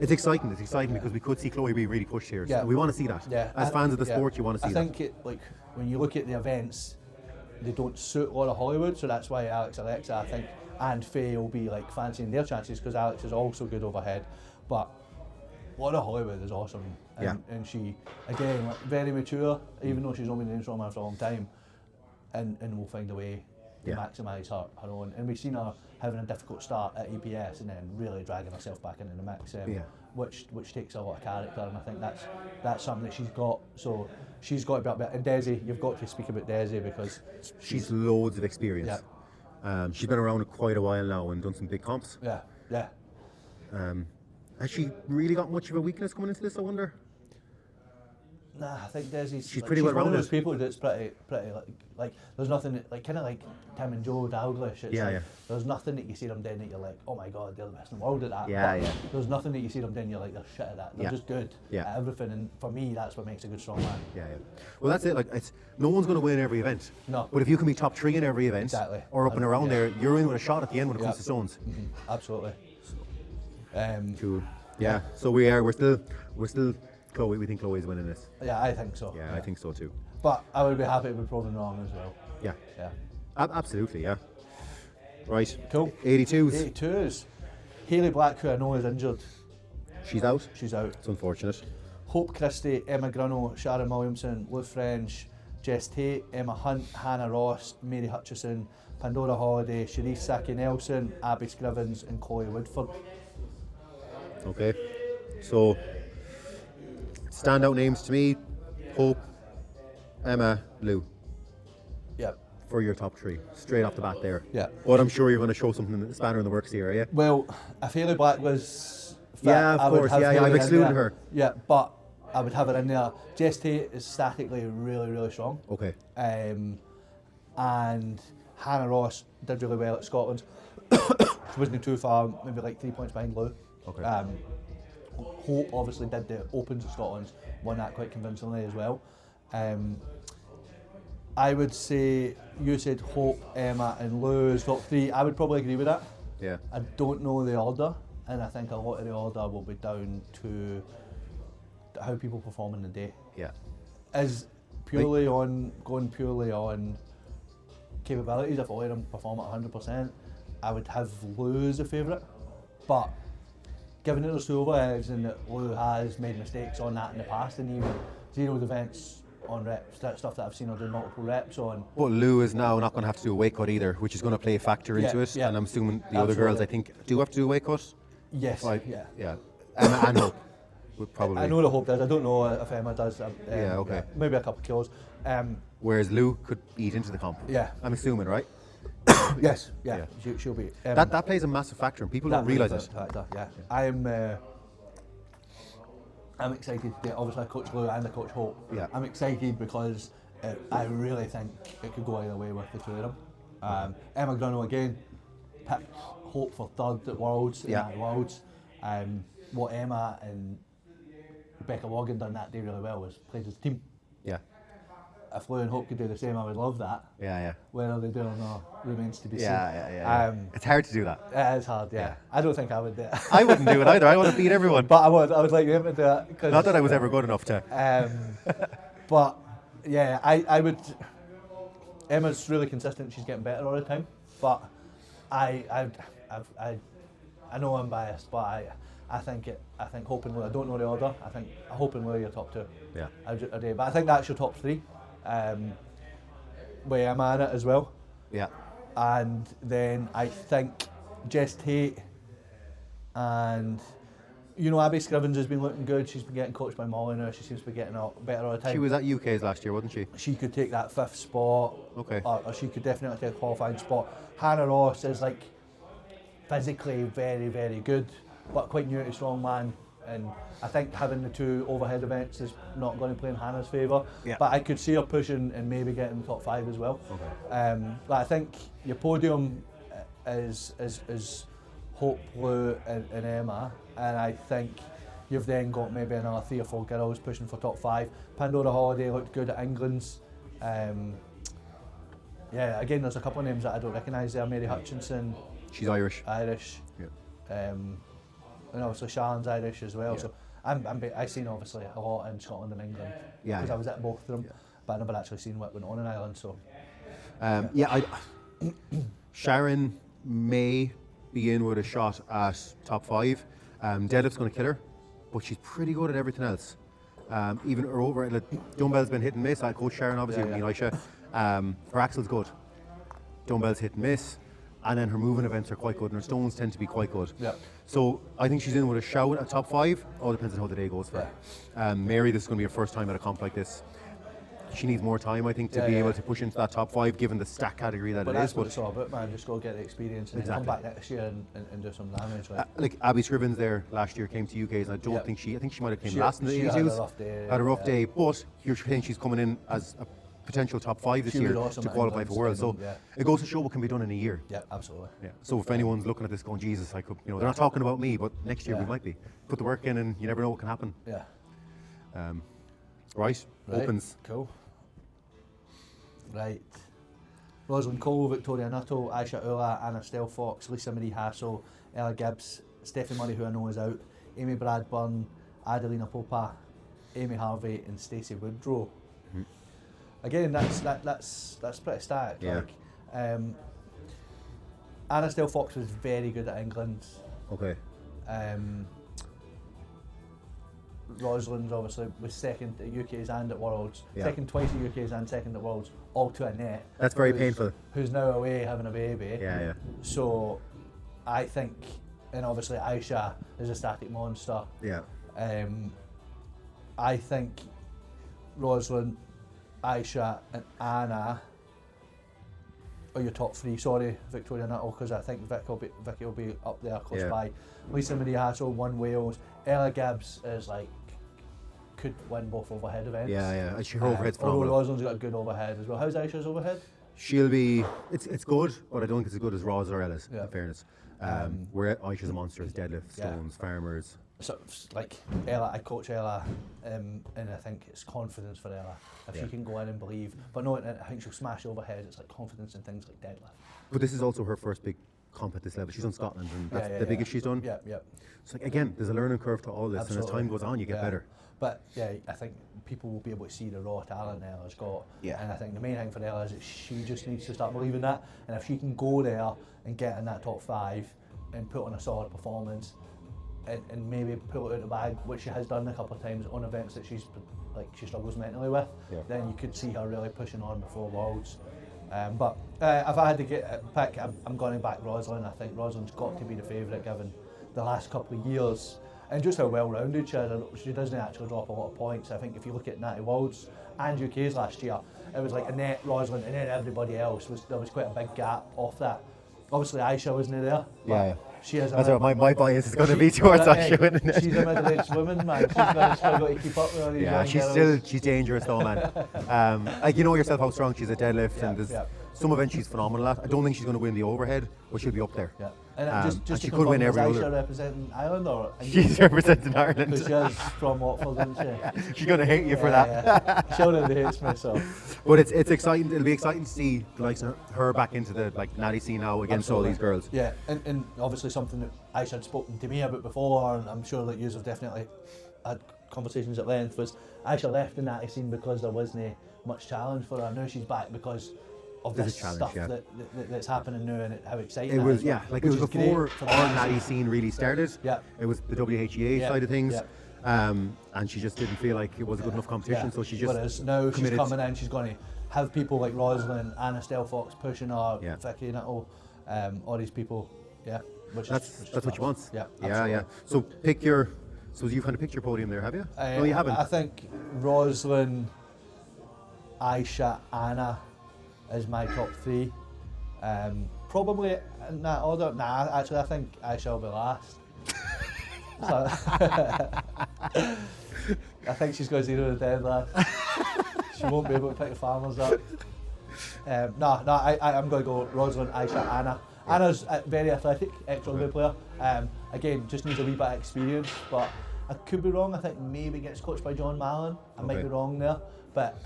it's exciting. It's exciting because we could see Chloe be really pushed here. So we want to see that. As fans of the sport, you want to see that. I think when you look at the events, they don't suit a lot of Hollywood, so that's why Alex Alexa, I think, and Faye will be like fancying their chances because Alex is also good overhead. But Laura Hollywood is awesome, and she, again, like, very mature, even though she's only been in Strongman for a long time, and will find a way to maximise her own. And we've seen her having a difficult start at EPS and then really dragging herself back into the mix, which takes a lot of character, and I think that's something that she's got. So she's got to be up there. And Desi, you've got to speak about Desi because she's loads of experience. Yeah. She's been around quite a while now and done some big comps. Yeah. Has she really got much of a weakness coming into this, I wonder? Nah, I think Desi's she's pretty well rounded. One of those people that's pretty like there's nothing that, like kind of like Tim and Joe Dalglish. It's there's nothing that you see them doing that you're like, oh my god, they're the best in the world at that. There's nothing that you see them doing you're like, they're shit at that. They're just good at everything, and for me that's what makes a good strongman. Well, that's it. Like, it's no one's going to win every event. No. But if you can be top 3 in every event, or up and around there, you're in with a shot at the end when it comes to stones. Absolutely. Cool. Yeah. So we're still. Chloe, we think Chloe's winning this. Yeah, I think so. Yeah, I think so too. But I would be happy to be proven wrong as well. Yeah. Absolutely, yeah. Right. Cool. 82s. 82s. Hayley Black, who I know is injured. She's out? She's out. It's unfortunate. Hope Christie, Emma Grunno, Sharon Williamson, Lou French, Jess Tate, Emma Hunt, Hannah Ross, Mary Hutchison, Pandora Holiday, Sharice Saki Nelson, Abby Scrivens and Chloe Woodford. Okay. So, standout names to me, Hope, Emma, Lou. Yep. For your top 3, straight off the bat there. Yeah. But I'm sure you're going to show something in the spanner in the works here, are you? Well, if Hayley Black was fit, of course, I've excluded her. Yeah, but I would have her in there. Jess Tate is statically really, really strong. Okay. And Hannah Ross did really well at Scotland. She wasn't too far, maybe like 3 points behind Lou. Okay. Hope obviously did the Opens of Scotland, won that quite convincingly as well. I would say you said Hope, Emma and Lou as top 3. I would probably agree with that. Yeah. I don't know the order, and I think a lot of the order will be down to how people perform in the day. Yeah. Is purely on capabilities. If I let them perform at 100%, I would have Lou as a favourite. But given that there's 2 overheads and that Lou has made mistakes on that in the past, and even zeroed events on reps, that stuff that I've seen her do multiple reps on. But Lou is now not going to have to do a weight cut either, which is going to play a factor into it. And I'm assuming the other girls, I think, do have to do a weight cut. Yes. Yeah. And Hope would probably. I know that Hope does. I don't know if Emma does. Okay. Maybe a couple of kilos. Whereas Lou could eat into the comp. Yeah. I'm assuming, right? Yes. Yeah. She'll be. That plays a massive factor, and people don't realise it. Yeah. I'm excited to obviously I coach Lou and I coach Hope. Yeah. I'm excited because I really think it could go either way with the 2 of them. Emma Grunno again picked Hope for 3rd at Worlds. What Emma and Rebecca Logan done that day really well was played as a team. Yeah. If Lou and Hope could do the same, I would love that. Yeah. Whether they do or not remains to be seen. Yeah. It's hard to do that. It is hard, yeah. I don't think I would do it. I wouldn't do it either. I want to beat everyone. But I would like you to do it. Not that I was ever good enough to. But yeah, I would. Emma's really consistent. She's getting better all the time. But I know I'm biased, but I think Hope and Lou. I don't know the order. I think Hope and Lou are your top 2. Yeah. But I think that's your top 3. With Emma in it as well. Yeah. And then I think Jess Tate and Abby Scrivens has been looking good. She's been getting coached by Molly now. She seems to be getting better all the time. She was at UK's last year, wasn't she? She could take that 5th spot. Okay. Or she could definitely take a qualifying spot. Hannah Ross is like physically very, very good, but quite new to strongman. And I think having the 2 overhead events is not going to play in Hannah's favour. Yeah. But I could see her pushing and maybe getting the top 5 as well. Okay. But I think your podium is Hope, Lou and Emma, and I think you've then got maybe another 3 or 4 girls pushing for top 5. Pandora Holiday looked good at England's. Again, there's a couple of names that I don't recognise there. Mary Hutchinson. She's Irish. Yeah. And obviously Sharon's Irish as well. Yeah. So I've seen obviously a lot in Scotland and England because I was at both of them, but I never actually seen what went on in Ireland. So Sharon may be in with a shot at top 5. Deadlift's going to kill her, but she's pretty good at everything else. Even her over, like, dumbbell's been hit and miss. I coach Sharon, obviously, with me and Aisha. Her axle's good. Dumbbell's hit and miss. And then her moving events are quite good, and her stones tend to be quite good. Yeah. So I think she's in with a shout at top 5. All depends on how the day goes for her. Mary, this is going to be her first time at a comp like this. She needs more time, I think, to be able to push into that top 5, given the stack category that but it that's is. what it's all about, man. Just go get the experience and then come back next year and do some damage. Like Abby Scrivens there last year came to UK's, and I don't think I think she might have came last in the she 82s. Had a rough day, but you're saying she's coming in as a potential top 5 this year to qualify for Worlds. So it goes to show what can be done in a year. Yeah, absolutely. Yeah. So if anyone's looking at this going, Jesus, I could, they're not talking about me, but next year we might be. Put the work in, and you never know what can happen. Yeah. Right. Opens. Cool. Right. Rosalind Cole, Victoria Nuttall, Aisha Ula, Anna Stelfox, Lisa Marie Hassel, Ella Gibbs, Stephanie Murray, who I know is out, Amy Bradburn, Adelina Popa, Amy Harvey, and Stacey Woodrow. Mm-hmm. Again, that's pretty stacked. Yeah. Like, Anna Stelfox was very good at England. Okay. Rosalind obviously was second at UK's and at Worlds, Yeah. second twice at UK's and second at Worlds, all to Annette. That's very painful. Who's now away having a baby. Yeah. So I think, and obviously Aisha is a static monster. Yeah. I think Rosalind, Aisha and Anna are your top 3. Sorry, Victoria Nuttall, because I think Vicky will be up there close by. Lisa Marie Hassel won Wales. Ella Gibbs is like, could win both overhead events. Yeah. And her overhead's phenomenal. Although Rosalind's got a good overhead as well. How's Aisha's overhead? She'll be, it's good, but I don't think it's as good as Roz or Ella's, in fairness. Where Aisha's a monster is deadlift, stones, farmers. So, like Ella, I coach Ella, and I think it's confidence for Ella. If she can go in and believe, but no, I think she'll smash overhead. It's like confidence in things like deadlift. But this is also her first big comp at this level. She's done Scotland, and that's the biggest she's done. Yeah. So again, there's a learning curve to all this, Absolutely. and as time goes on, you get better. But I think people will be able to see the raw talent Ella's got. Yeah. And I think the main thing for Ella is that she just needs to start believing that. And if she can go there and get in that top 5 and put on a solid performance, and maybe pull it out of the bag, which she has done a couple of times on events that she struggles mentally with, then you could see her really pushing on before Worlds. But if I had to pick, I'm going to back Rosalind. I think Rosalind's got to be the favourite given the last couple of years and just how well-rounded she is. She doesn't actually drop a lot of points. I think if you look at Natty Worlds and UK's last year, it was like Annette, Rosalind, and then everybody else. There was quite a big gap off that. Obviously, Aisha wasn't there. Yeah. She has That's what my bias is going to be towards Aisha winning it. She's a middle-aged woman, man. She's got to keep up with all these young girls. She's dangerous though, man. Like, you know yourself how strong she's at deadlift, and there's some events she's phenomenal at. I don't think she's going to win the overhead, but she'll be up there. Yeah. And just she to could win every Aisha other. Representing Ireland or She's representing Ireland. Because she's from Watford, isn't she? She's going to hate you for that. She already hates me, so. But it's exciting. It'll be exciting to see the likes of her back into the Natty scene now against all these girls. Yeah, and obviously something that Aisha had spoken to me about before, and I'm sure that you have definitely had conversations at length, was Aisha left the Natty scene because there wasn't much challenge for her. Now she's back because of this stuff that's happening now, and how exciting it was. Well, it was before our Natty scene really started. Yeah, it was the WHEA side of things. Yeah. And she just didn't feel like it was a good enough competition, so she just whereas now committed. She's coming in, she's going to have people like Rosalind, Anna Stelfox pushing her, Vicky Nuttall, all these people. Yeah, that's what she wants. Yeah. So pick your. So you've kind of picked your podium there, have you? No, you haven't. I think Rosalind, Aisha, Anna is my top 3. Probably in that order. Nah, actually, I think Aisha will be last. So, I think she's got 0 to 10 last. She won't be able to pick the farmers up. I'm going to go Rosalind, Aisha, Anna. Anna's very athletic, ex-rugby player. Again, just needs a wee bit of experience, but I could be wrong. I think maybe gets coached by John Mallon. I might be wrong there. But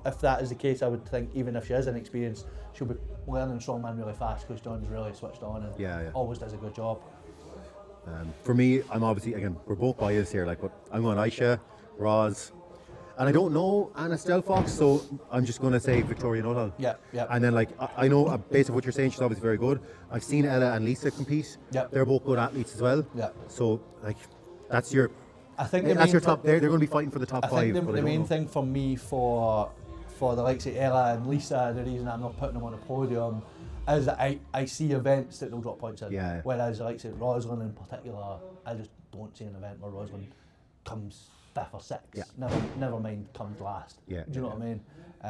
if that is the case, I would think even if she is inexperienced, she'll be learning strongman really fast because John's really switched on and always does a good job. For me, I'm obviously, again, we're both biased here, but I'm going Aisha, Roz. And I don't know Anna Stelfox, so I'm just going to say Victoria Nuttall. Yeah. And then, like, I know, based on what you're saying, she's obviously very good. I've seen Ella and Lisa compete. Yeah. They're both good athletes as well. Yeah. So, like, that's your... I think that's your top. They're going to be fighting for the top 5. I think the main thing for me for the likes of Ella and Lisa, the reason I'm not putting them on a podium is that I see events that they'll drop points in. Yeah. Whereas the likes of Rosalind in particular, I just don't see an event where Rosalind comes 5th or 6th. Yeah. Never mind comes last. Yeah. Do you know what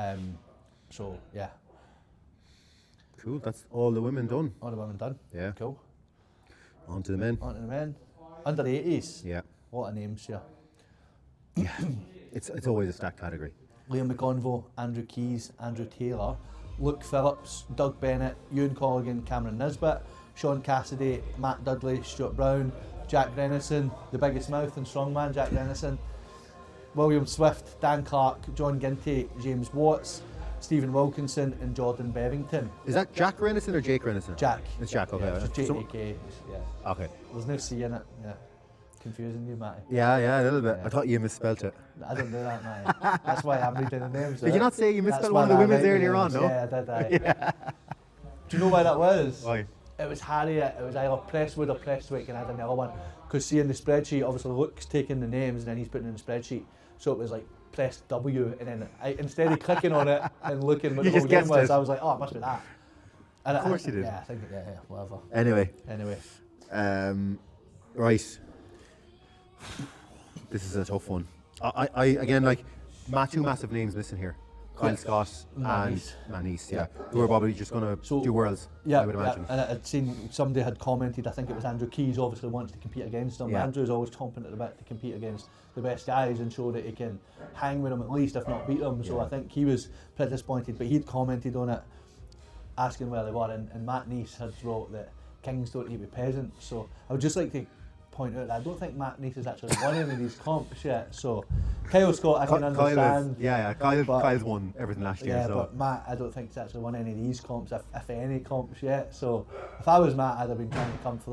I mean? So yeah. Cool. That's all the women done. All the women done. Yeah. Cool. On to the men. On to the men. Under 80s. Yeah. What a names here. Yeah. It's always a stacked category. Liam McConville, Andrew Keys, Andrew Taylor, Luke Phillips, Doug Bennett, Ewan Colligan, Cameron Nisbet, Sean Cassidy, Matt Dudley, Stuart Brown, Jack Renison, the biggest mouth and strongman, Jack Renison, William Swift, Dan Clark, John Ginty, James Watts, Stephen Wilkinson and Jordan Bevington. Is that Jack Renison or Jake Renison? Jack. It's Jack, okay. Yeah, it's just JAK, yeah. Okay. There's no C in it, yeah. Confusing you, Matty. Yeah, a little bit. Yeah. I thought you misspelt it. I don't do that, Matty. That's why I'm reading the names. Did you not say you misspelled one of the women's earlier on, no? Yeah, I did. Do you know why that was? Why? It was Harriet. It was either Presswood or Prestwick, and I had another one. Because see in the spreadsheet, obviously Luke's taking the names and then he's putting it in the spreadsheet. So it was like press W, and then instead of clicking on it and looking what the whole name was, I was like, oh, it must be that. And of course you did. Yeah, I think, yeah, whatever. Anyway. Right. This is a tough one. I again, like, two massive names missing here. Kyle Scott and Manise, yeah. Who are probably just going to do worlds, I would imagine. And I'd seen somebody had commented, I think it was Andrew Keys, obviously wants to compete against them. Yeah. Andrew's always chomping at the bit to compete against the best guys and show that he can hang with them at least, if not beat them. So I think he was pretty disappointed, but he'd commented on it, asking where they were, and Matt Neese had wrote that kings don't eat with peasants. So I would just like to point out that I don't think Matt Neese has actually won any of these comps yet. So Kyle Scott, I can understand. Kyle's won everything last year. Yeah, so. but Matt, I don't think he's actually won any of these comps, if any comps yet. So if I was Matt, I'd have been trying to come for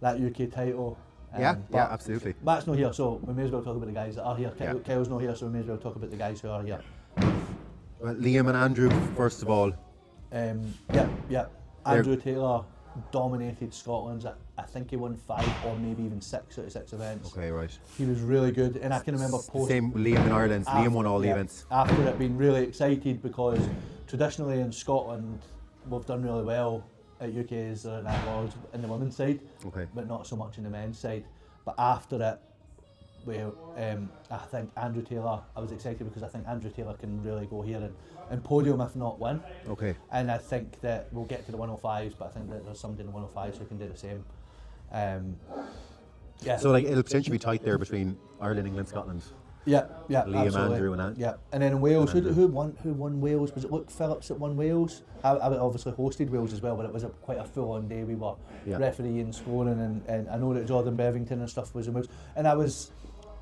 that UK title. Yeah, absolutely. Matt's not here, so we may as well talk about the guys that are here. Kyle's not here, so we may as well talk about the guys who are here. Well, Liam and Andrew, first of all. Andrew Taylor dominated Scotland's. I think he won 5 or maybe even 6 out of 6 events. Okay, right. He was really good, and I can remember same Liam in Ireland. Liam won all the events. After it, being really excited because traditionally in Scotland we've done really well at UK's and Worlds in the women's side, but not so much in the men's side. But after it, I think Andrew Taylor, I was excited because I think Andrew Taylor can really go here and podium if not win. Okay. And I think that we'll get to the 105s, but I think that there's somebody in the 105s who can do the same. So like it'll potentially be tight there between Ireland, England, Scotland. Yeah, Liam, absolutely. Andrew, and yeah, and then in Wales, who won Wales? Was it Luke Phillips that won Wales? I obviously hosted Wales as well, but it was quite a full-on day. We were refereeing, scoring, and I know that Jordan Bevington and stuff was in Wales, and I was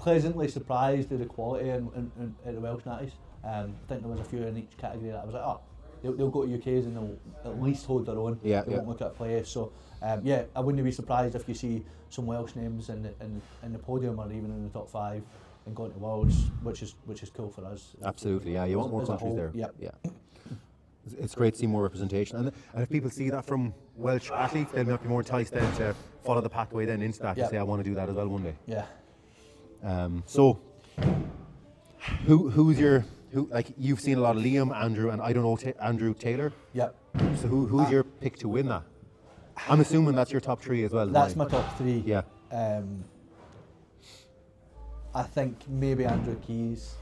pleasantly surprised at the quality at the Welsh Natties. I think there was a few in each category that I was like, oh, they'll go to UKs and they'll at least hold their own. They won't look at play. So I wouldn't be surprised if you see some Welsh names in the podium or even in the top 5 and going to Worlds, which is cool for us. Absolutely, yeah. You want more countries there. Yeah. It's great to see more representation, and if people see that from Welsh athletes, they'll be more enticed then to follow the pathway then into that to say I want to do that as well one day. Yeah. So, who's your like you've seen a lot of Liam, Andrew, and I don't know Andrew Taylor. Yeah. So who's your pick to win that? I'm assuming that's your top 3 as well. That's my top 3. Yeah. I think maybe Andrew Keys.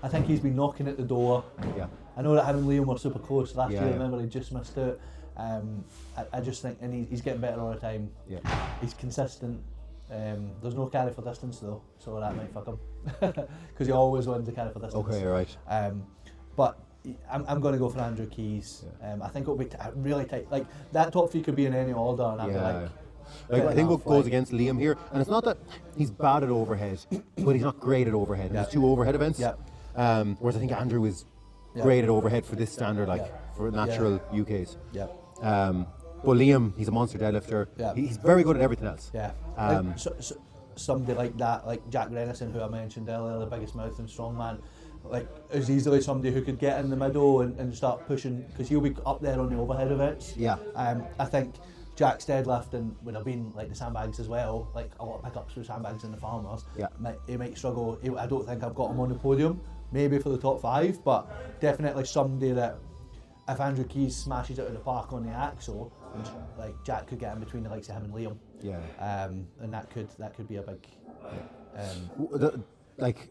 I think he's been knocking at the door. Yeah. I know that him and Liam were super close last year. Yeah. Remember, he just missed out. I just think, and he's getting better all the time. Yeah. He's consistent. There's no carry for distance though, so that might fuck him because he always wins the carry for distance. Okay, right. But I'm going to go for Andrew Keys. I think it'll be really tight. Like that top 3 could be in any order, and I'd be like. I think what goes against Liam here, and it's not that he's bad at overhead, but he's not great at overhead. There's 2 overhead events. Yeah. Whereas I think Andrew is great at overhead for this standard, for natural UKs. Yeah. But Liam, he's a monster deadlifter. Yeah. He's very good at everything else. Yeah. Somebody like that, like Jack Renison, who I mentioned earlier, the biggest mouth and strongman, like is easily somebody who could get in the middle and start pushing, because he'll be up there on the overhead events. Yeah. I think Jack's deadlifting would have been like the sandbags as well, like a lot of pickups with sandbags in the farmers. Yeah. He might struggle. I don't think I've got him on the podium, maybe for the top 5, but definitely somebody that if Andrew Keys smashes it out of the park on the axle, like Jack could get in between the likes of him and Liam. Yeah. And that could be a big. Like,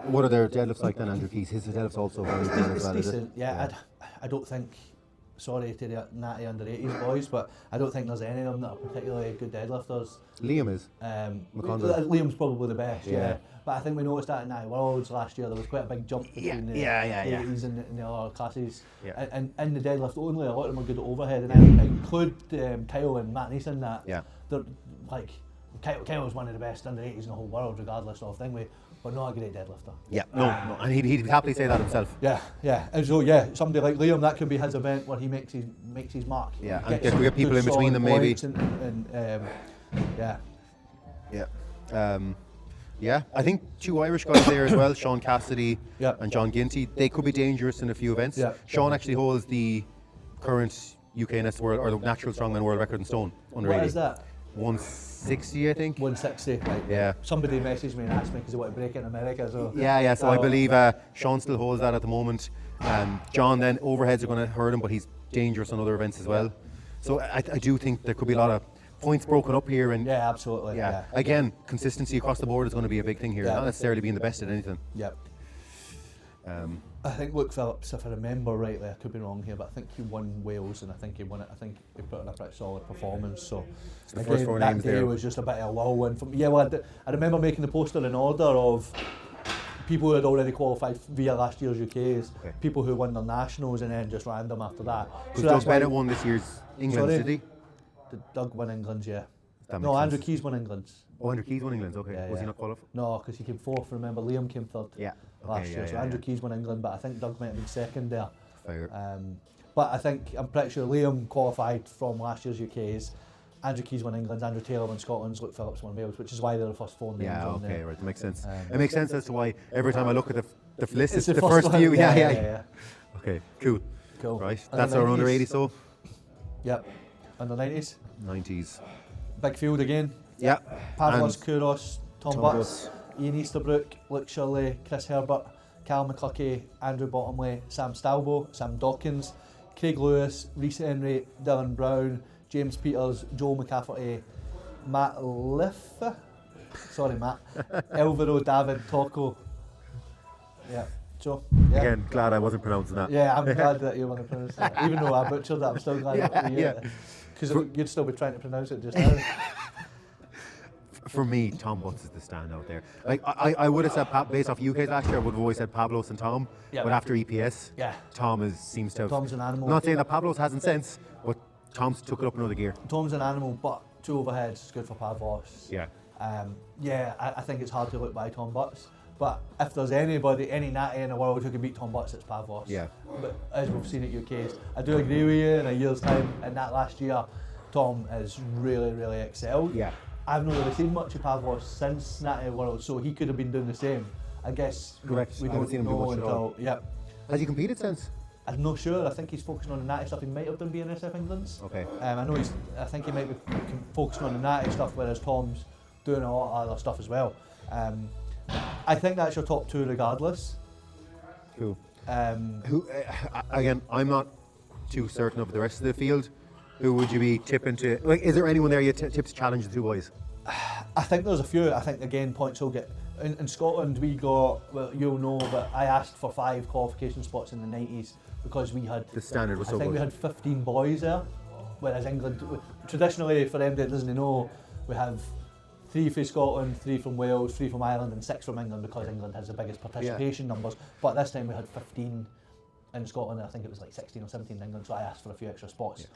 what are their deadlifts like then, Andrew Keys? His deadlift's also very good as It's well, is it? decent, yeah. I don't think, sorry to the Natty under 80s boys, but I don't think there's any of them that are particularly good deadlifters. Liam is. Liam's probably the best, Yeah. yeah. But I think we noticed that in Natty Worlds last year, there was quite a big jump between the 80s and the other classes. Yeah. And in the deadlift only, a lot of them are good at overhead. And I include Kyle and Matt Neeson in that. Yeah. They're like, Kyle was one of the best under 80s in the whole world, regardless of thing, but not a great deadlifter. Yeah, no, and he'd happily say that himself. Yeah. And so somebody like Liam, that could be his event where he makes his mark. Yeah, and get people in between them maybe. Yeah, I think 2 Irish guys there as well, Sean Cassidy and John Ginty. They could be dangerous in a few events. Yeah. Sean actually holds the current UKNS world, or the natural strongman world record in stone under 80. What is that? 160, I think. 160. Right. Yeah. Somebody messaged me and asked me because they want to break it in America. So Yeah. So I believe Sean still holds that at the moment. John, then overheads are going to hurt him, but he's dangerous on other events as well. So I do think there could be a lot of points broken up here, and yeah, absolutely. Yeah. Again, consistency across the board is going to be a big thing here. Not necessarily being the best at anything. Yep. I think Luke Phillips, if I remember rightly, I could be wrong here, but I think he won Wales, and I think he won it. I think he put in a pretty solid performance. So the first 4 that names day there was just a bit of a whirlwind for me. Yeah, well, I remember making the poster in order of people who had already qualified via last year's UKs, people who won their nationals, and then just random after that. So Doug Bennett won this year's England, did he? Did Doug win England's? Yeah. No, Andrew Keys won England's. Oh, Andrew Keys won England's. Okay. Was he not qualified? No, because he came 4th. Remember, Liam came 3rd. Last year. So Andrew Keys won England, but I think Doug might have been 2nd there. Fair. But I'm pretty sure Liam qualified from last year's UKs. Andrew Keys won England's, Andrew Taylor won Scotland's, Luke Phillips won Wales, which is why they're the first 4 names. Yeah, on there. right, that makes sense. It makes sense as to why every time I look at the list, it's the first first few. one. Yeah. Okay, cool. And Right, that's our under 80. So. Yep. Under 90s. 90s. Big field again. Yeah. Pavlos, Kouros, Tom Butts, Ian Easterbrook, Luke Shirley, Chris Herbert, Cal McCluckey, Andrew Bottomley, Sam Stalbo, Sam Dawkins, Craig Lewis, Rhys Henry, Dylan Brown, James Peters, Joel McCafferty, Matt Liffa, sorry Matt, Elviro David Tocco. Yeah. So, Again, glad I wasn't pronouncing that. Yeah, I'm glad that you want to pronounce that. Even though I butchered that, I'm still glad that you did it. Because you'd still be trying to pronounce it just now. For me, Tom Butts is the standout there. Like I would have said, based off UK's last year, I would have always said Pavlos and Tom. But after EPS, Tom seems to have. Tom's an animal. I'm not saying that Pavlos hasn't since, but Tom's took it up another gear. Tom's an animal, but 2 overheads is good for Pavlos. Yeah. I think it's hard to look by Tom Butts. But if there's anybody, any natty in the world who can beat Tom Butts, it's Pavlos. Yeah. But as we've seen at UKs, I do agree with you. In a year's time, in that last year, Tom has really, really excelled. Yeah. I've not really seen much of Pavlos since Natty World, so he could have been doing the same. I guess Correct. we I haven't don't seen him do know much at all. until. Yep. Has he competed since? I'm not sure. I think he's focusing on the natty stuff. He might have done BNSF England's. Okay. I think he might be focusing on the natty stuff, whereas Tom's doing a lot of other stuff as well. I think that's your top 2 regardless. Cool. Again, I'm not too certain of the rest of the field. Who would you be tipping to? Like, is there anyone there you tip to challenge the 2 boys? I think there's a few. I think again points will get. In Scotland we got, well you'll know, but I asked for 5 qualification spots in the 90s because we had. The standard was so good. I think we had 15 boys there, whereas England, traditionally for them that doesn't know, we have 3 from Scotland, 3 from Wales, 3 from Ireland and 6 from England because England has the biggest participation numbers. But this time we had 15 in Scotland, I think it was like 16 or 17 in England, so I asked for a few extra spots. Yeah.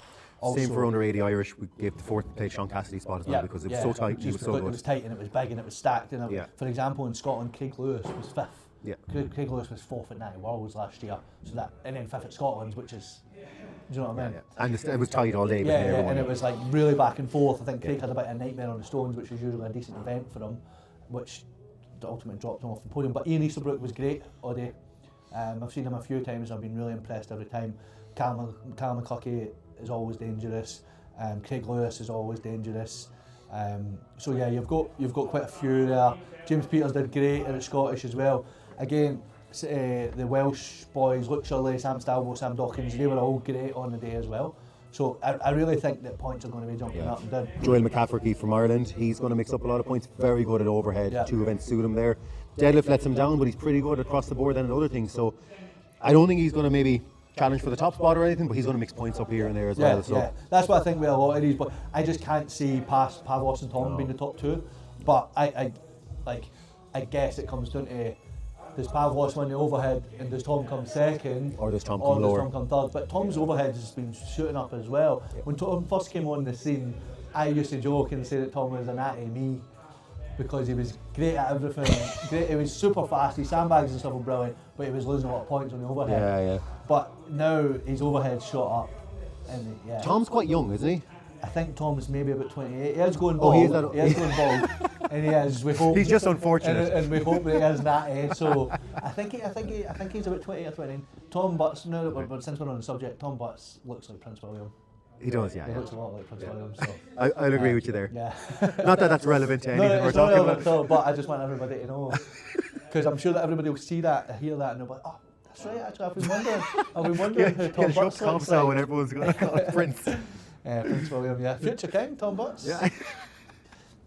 Also, same for under 80 Irish, we gave the 4th place Sean Cassidy spot as well because it was so tight and it was so good. It was tight and it was big and it was stacked. And for example, in Scotland, Craig Lewis was 5th. Yeah. Craig Lewis was 4th at Natty Worlds last year, so that, and then 5th at Scotland's, which is, do you know what I mean? Yeah. And it was tight all day. And it was like really back and forth. I think Craig had a bit of a nightmare on the stones, which was usually a decent event for him, which ultimately dropped him off the podium. But Ian Easterbrook was great all day. I've seen him a few times. I've been really impressed every time. Callum McCluckey is always dangerous. Craig Lewis is always dangerous. So yeah, you've got quite a few there. James Peters did great at Scottish as well. Again, the Welsh boys, Luke Shirley, Sam Stalbo, Sam Dawkins, they were all great on the day as well. So I really think that points are going to be jumping up and down. Joel McCafferty from Ireland, he's going to mix up a lot of points. Very good at overhead. 2 events suit him there. Deadlift lets him down, but he's pretty good across the board then and other things. So I don't think he's going to maybe challenge for the top spot or anything, but he's going to mix points up here and there as well. So yeah, that's what I think with a lot of these. But I just can't see past Pavlos and Tom being the top 2. But I guess it comes down to, does Pavlos win the overhead and does Tom come second? Or does Tom come lower? Tom come third? But Tom's overhead has been shooting up as well. When Tom first came on the scene, I used to joke and say that Tom was an at-me because he was great at everything. He was super fast, his sandbags and stuff were brilliant, but he was losing a lot of points on the overhead. Yeah. But now his overhead's shot up. And Tom's quite young, isn't he? I think Tom's maybe about 28. He is going bald. He is going bald. And he is. We hope. He's just unfortunate. And we hope that he is that. So I think he's about 28 or 29. Tom Butts. No, but since we're on the subject, Tom Butts looks like Prince William. He does, yeah. He looks a lot like Prince William. So I'll agree with you there. Yeah. Not that that's relevant to anything we're it's not talking relevant about. at all, but I just want everybody to know, because I'm sure that everybody will see that, hear that, and they'll be like, oh, that's right. Actually, I've been wondering who Tom Butts looks like. When everyone's going to call it Prince. Prince William, yeah. Future King, Tom Butts. Yeah.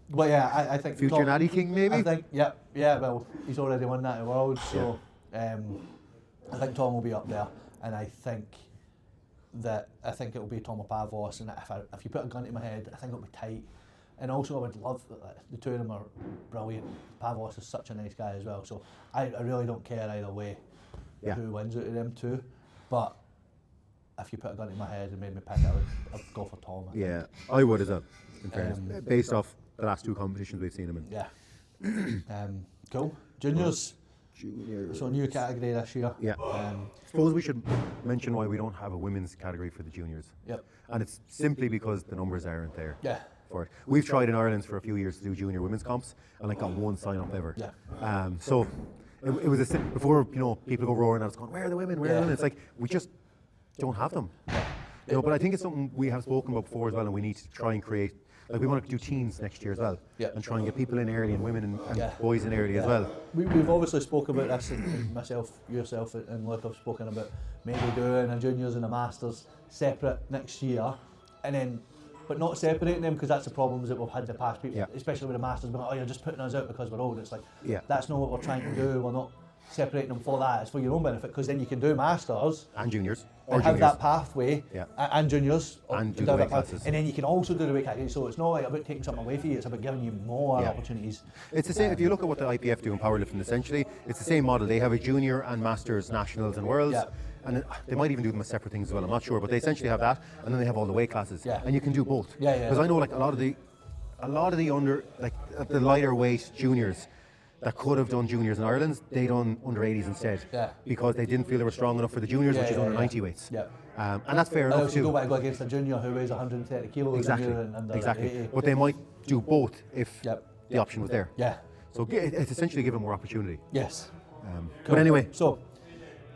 But yeah, I think Future Natty King, maybe? I think, yeah, well, he's already won that award, so I think Tom will be up there, and I think it will be Tom or Pavlos, and if you put a gun to my head, I think it'll be tight. And also, I would love the two of them are brilliant. Pavlos is such a nice guy as well, so I really don't care either way who wins out of them two. But if you put a gun to my head and made me pick it, I'd go for Tom. I would as well, in fairness, based off the last 2 competitions we've seen him in. Yeah. Cool. Juniors. So a new category this year. Yeah. Suppose we should mention why we don't have a women's category for the juniors. Yep. And it's simply because the numbers aren't there. Yeah. For it. We've tried in Ireland for a few years to do junior women's comps and got 1 sign up ever. Yeah. So it was before people go roaring at us going, where are the women? Where are the women? It's like we just don't have them. But I think it's something we have spoken about before as well, and we need to try and create. Like we want to do teens next year as well, and try and get people in early and women and boys in early as well. We've obviously spoken about this, and myself, yourself, and Luke have spoken about maybe doing a juniors and a masters separate next year, and then, but not separating them, because that's the problems that we've had in the past. People, especially with the masters, being like, oh, you're just putting us out because we're old. It's like, that's not what we're trying to do. We're not separating them for that. It's for your own benefit, because then you can do masters and juniors. And have that pathway, and juniors, and do the weight classes. And then you can also do the weight category. So it's not like about taking something away from you, it's about giving you more opportunities. It's the same, if you look at what the IPF do in powerlifting, essentially, it's the same model. They have a junior and masters, nationals and worlds, and they might even do them as separate things as well, I'm not sure, but they essentially have that, and then they have all the weight classes, and you can do both. Because I know like a lot of the under, like the lighter weight juniors that could have done juniors in Ireland, they done under 80s instead, because they didn't feel they were strong enough for the juniors, which is under 90 weights. And that's fair enough too. You go against a junior who weighs 130 kilos. Exactly. But they might do both if the option was there. So it's essentially giving more opportunity. Yes. Cool. But anyway. So,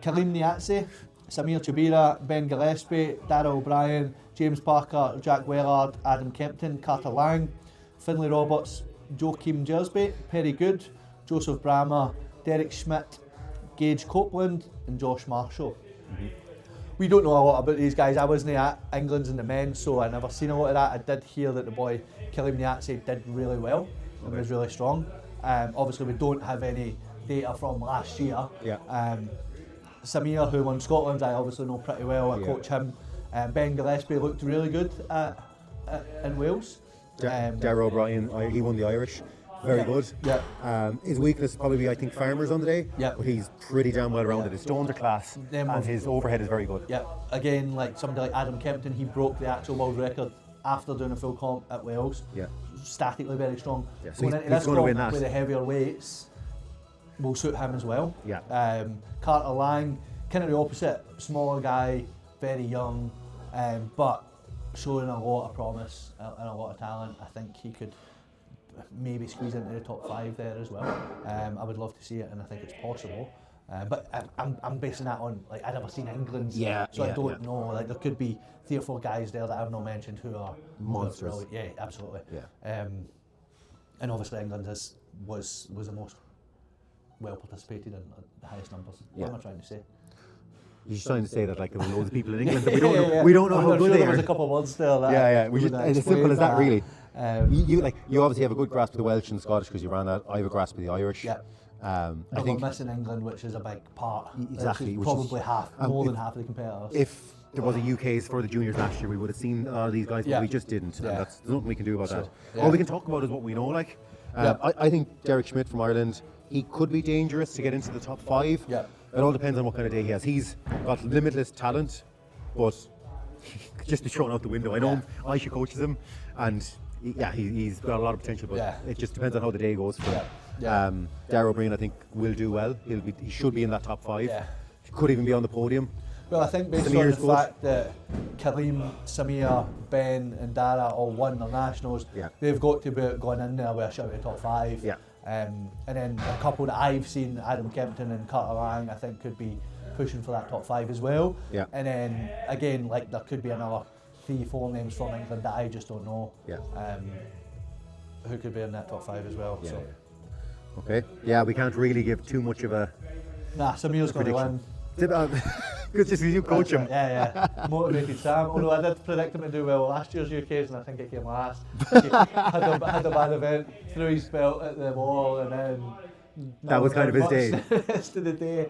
Kaleem Niatse, Samir Chubira, Ben Gillespie, Darrell O'Brien, James Parker, Jack Wellard, Adam Kempton, Carter Lang, Finlay Roberts, Joachim Gersby, Perry Good, Joseph Brammer, Derek Schmidt, Gage Copeland, and Josh Marshall. We don't know a lot about these guys. I wasn't at England's in the men, so I never seen a lot of that. I did hear that the boy Kaleem Niatse did really well and was really strong. Obviously, we don't have any data from last year. Samir, who won Scotland, I obviously know pretty well. I coach him. Ben Gillespie looked really good in Wales. Darrell O'Brien, he won the Irish. Very good. His weakness probably, I think, farmers on the day. But he's pretty damn well rounded. His stones are class, and his overhead is very good. Again, like somebody like Adam Kempton, he broke the actual world record after doing a full comp at Wales. Statically very strong. So going into this comp with the heavier weights will suit him as well. Carter Lang, kind of the opposite, smaller guy, very young, but showing a lot of promise and a lot of talent. I think he could maybe squeeze into the top 5 there as well. I would love to see it, and I think it's possible. But I'm basing that on, like, I've never seen England's, Yeah, so I yeah, don't know. Like, there could be 3 or 4 guys there that I've not mentioned who are Monsters. brilliant. Yeah, absolutely. Yeah. And obviously England was the most well participated in, the highest numbers. What am I trying to say? You're just trying to say that like there were loads of people in England that we don't know how good they There are. was a couple of words there. That We just, it's as simple as that, really. You obviously have a good grasp of the Welsh and Scottish because you ran that. I have a grasp of the Irish. Yeah. I But think we're missing England, which is a big part. Exactly, Which which is is- probably half, more than half of the competitors. if there was a UK's for the juniors last year, we would have seen a lot of these guys, but we just didn't. And there's nothing we can do about that. All we can talk about is what we know. Like, I think Derek Schmidt from Ireland, he could be dangerous to get into the top 5. Yeah. It all depends on what kind of day he has. He's got limitless talent, but he could just be thrown out the window. I know Aisha coaches him, and he's got a lot of potential, but it just depends on how the day goes for him. Darragh O'Brien, I think, will do well. He should be in that top 5. Yeah. He could even be on the podium. Well, I think based Samir's on the fact that Kareem, Samir, Ben and Dara all won their nationals, they've got to be going in there with a shout at top 5. Yeah. And then a couple that I've seen, Adam Kempton and Carter Lang, I think could be pushing for that top 5 as well. Yeah. And then again, like, there could be another 3-4 names from England that I just don't know. Yeah. Who could be in that top 5 as well. Yeah, so. Okay. Yeah, we can't really give too much of a Nah, Samir's going to win. Good just because you coach him. Yeah. Motivated Sam. Although I did predict him to do well last year's UK's, and I think it came last. He had a bad event, threw his belt at the wall, and then That was kind of his day. The rest of the day.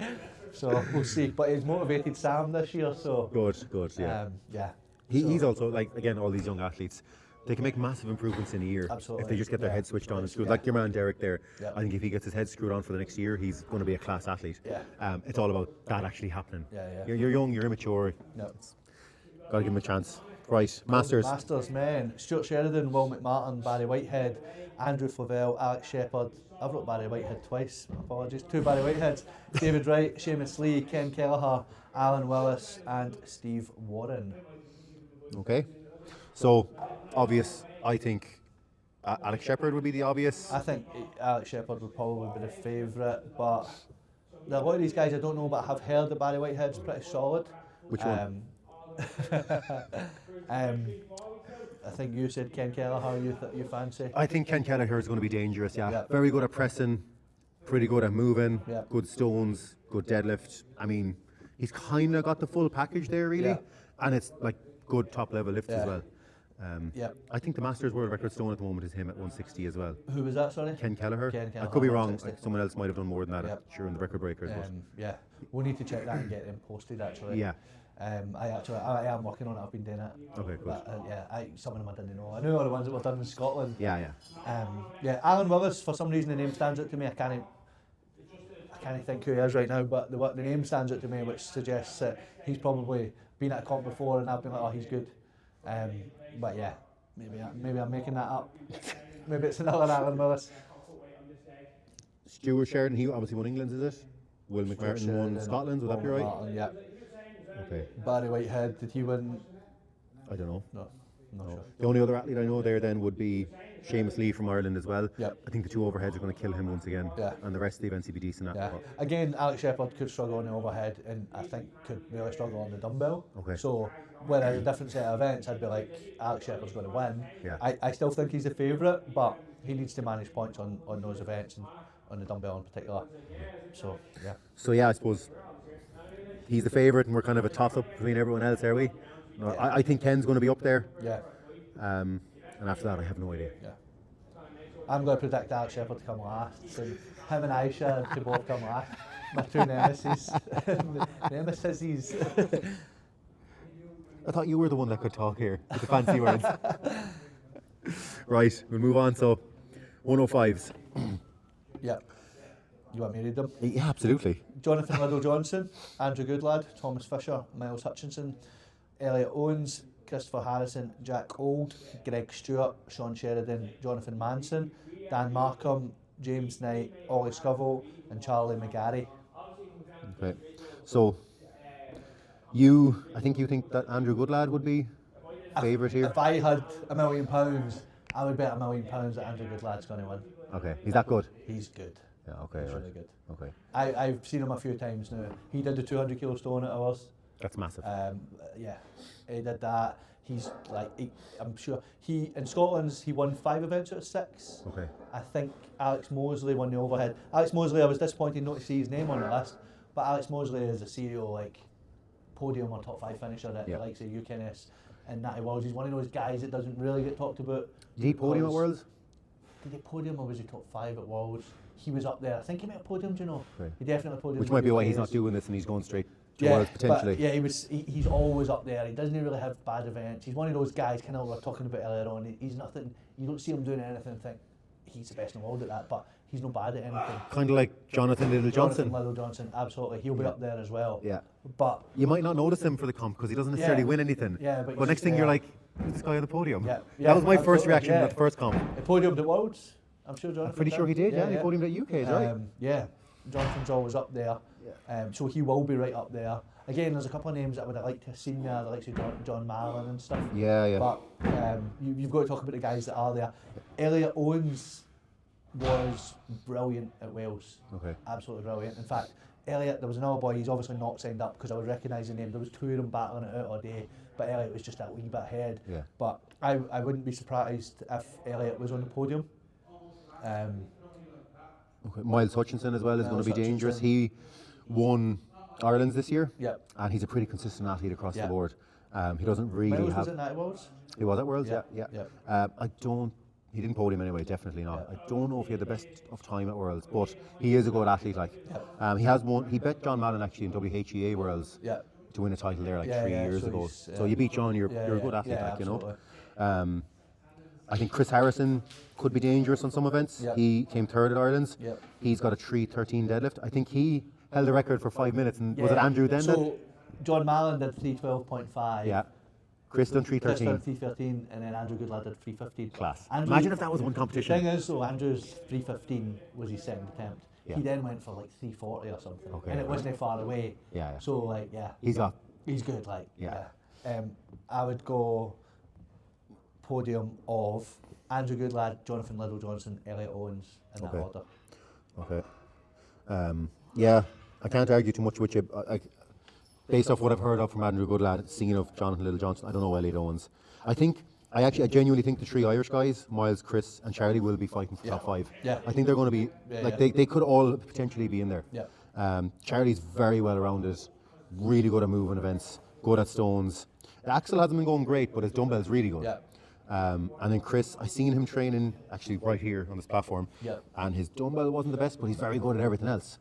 So we'll see. But he's motivated Sam this year, so Good, yeah. yeah. He's also, like, again, all these young athletes, they can make massive improvements in a year if they just get their head switched on and screwed. Like your man Derek there, I think if he gets his head screwed on for the next year, he's going to be a class athlete. It's all about that actually happening. You're young, you're immature. Got to give him a chance. Right, Masters. Masters, men. Stuart Sheridan, Will McMartin, Barry Whitehead, Andrew Flavell, Alex Shepherd. I've wrote Barry Whitehead twice, apologies. 2 Barry Whiteheads. David Wright, Seamus Lee, Ken Kelleher, Alan Willis and Steve Warren. Okay. So, obvious, I think Alex Shepherd would be the obvious. I think Alex Shepherd would probably be the favourite, but there are a lot of these guys I don't know, but have heard that Barry Whitehead's pretty solid. Which one? I think you said Ken Kelleher, you fancy. I think Ken Kelleher is going to be dangerous, Very good at pressing, pretty good at moving, good stones, good deadlift. I mean, he's kind of got the full package there, really. And it's like good top level lifts as well. I think the Masters world record stone at the moment is him at 160 as well. Who was that, sorry? Ken Kelleher. Ken Kelleher, I could be wrong. 160. Someone else might have done more than that. Sure, in the record breakers. We'll need to check that and get them posted actually. I am working on it. I've been doing it. Okay, good. But, some of them I didn't know. I knew all the ones that were done in Scotland. Alan Willis, for some reason the name stands out to me. I can't think who he is right now, but the name stands out to me, which suggests that he's probably been at a comp before, and I've been like, oh, he's good. But yeah, maybe I'm making that up. Maybe it's another Alan Willis. Stuart Sheridan, he obviously won England's, is it? Will McMartin won Scotland's, would that be right? Martin, yeah. Okay. Barry Whitehead, did he win? I don't know. No. Sure. The only other athlete I know there then would be Seamus Lee from Ireland as well. I think the 2 overheads are going to kill him once again. And the rest of the events he'd be decent at. Again, Alex Shepherd could struggle on the overhead, and I think could really struggle on the dumbbell. So, whereas a different set of events, I'd be like, Alex Shepherd's going to win. I still think he's the favourite, but he needs to manage points on those events and on the dumbbell in particular. So I suppose he's the favourite, and we're kind of a toss-up between everyone else, are we? No, I think Ken's going to be up there. And after that, I have no idea. I'm going to predict Alex Shepherd to come last, and him and Aisha to both come last. My 2 nemesis. Nemesis. I thought you were the one that could talk here with the fancy words. Right, we'll move on. So, 105s. You want me to read them? Yeah, absolutely. Jonathan Liddell-Johnson, Andrew Goodlad, Thomas Fisher, Miles Hutchinson, Elliot Owens, Christopher Harrison, Jack Old, Greg Stewart, Sean Sheridan, Jonathan Manson, Dan Markham, James Knight, Ollie Scoville and Charlie McGarry. Okay, so I think you think that Andrew Goodlad would be favourite here? If I had £1 million, I would bet £1 million that Andrew Goodlad's going to win. Okay, he's that good? He's good. Yeah, okay. He's Right. really good. Okay. I've seen him a few times now. He did the 200 kilo stone at ours. That's massive. Yeah, he did that. He's like, I'm sure in Scotland he won 5 events out of 6. Okay. I think Alex Mosley won the overhead. Alex Mosley, I was disappointed not to see his name on the list, but Alex Mosley is a serial like podium or top 5 finisher that the likes of UKNS and Natty Worlds. He's one of those guys that doesn't really get talked about. Did he podium at Worlds? Did he podium or was he top 5 at Worlds? He was up there. I think he made a podium, do you know? Right. He definitely podium. Which might be why he's not doing this and he's going straight to Worlds potentially. But he's always up there. He doesn't really have bad events. He's one of those guys, kind of what we were talking about earlier on. He's nothing. You don't see him doing anything and think he's the best in the world at that. But he's not bad at anything. Kind of like Jonathan Little Johnson. Little Johnson, absolutely. He'll be up there as well. Yeah. But you might not notice him for the comp because he doesn't necessarily win anything. Yeah, but next thing you're like, who's this guy on the podium? Yeah. That was my first reaction at the first comp. He podiumed at Worlds. I'm sure Jonathan. I'm pretty sure he did. Yeah, he podiumed at UK, right? Yeah. Jonathan's always up there. So he will be right up there. Again, there's a couple of names that I would have liked to have seen there, the likes of John Marlin and stuff. Yeah. But you've got to talk about the guys that are there. Elliot Owens was brilliant at Wales. Okay. Absolutely brilliant. In fact, Elliot, there was another boy, he's obviously not signed up because I was recognising him. There was 2 of them battling it out all day, but Elliot was just a wee bit ahead. Yeah. But I wouldn't be surprised if Elliot was on the podium. Okay. Miles Hutchinson as well is going to be dangerous. He won Ireland's this year. Yep. And he's a pretty consistent athlete across the board. He doesn't really Miles have. Was it Natty Worlds? He was at Worlds, yeah. Yep. He didn't podium anyway, definitely not. I don't know if he had the best of time at Worlds, but he is a good athlete. Like, he has won. He bet John Mallon actually in WHEA Worlds to win a title there 3 years ago. So you beat John, you're a good athlete, like, you know. I think Chris Harrison could be dangerous on some events. Yep. He came 3rd at Ireland's. Yep. He's got a 3:13 deadlift. I think he held the record for 5 minutes. And was it Andrew then? So John Mallon did 3:12.5. Yeah. Chris done 3:13. Chris done 3:13, and then Andrew Goodlad did 3:15. Class. Andrew, Imagine if that was one competition. The thing is, so Andrew's 3:15 was his second attempt. Yeah. He then went for like 3:40 or something, Okay, and it wasn't far away. Yeah. So like, he's good. Like, Yeah. I would go podium of Andrew Goodlad, Jonathan Little Johnson, Elliot Owens in that order. Okay. Yeah, I can't argue too much with you. Based off what I've heard of from Andrew Goodlad, seeing of Jonathan Little Johnson, I don't know Elliot Owens. I genuinely think the 3 Irish guys, Miles, Chris and Charlie, will be fighting for top 5. Yeah. I think they're going to be, they could all potentially be in there. Yeah. Charlie's very well rounded, really good at moving events, good at stones. The Axel hasn't been going great, but his dumbbell's really good. Yeah. And then Chris, I seen him training actually right here on this platform, and his dumbbell wasn't the best, but he's very good at everything else.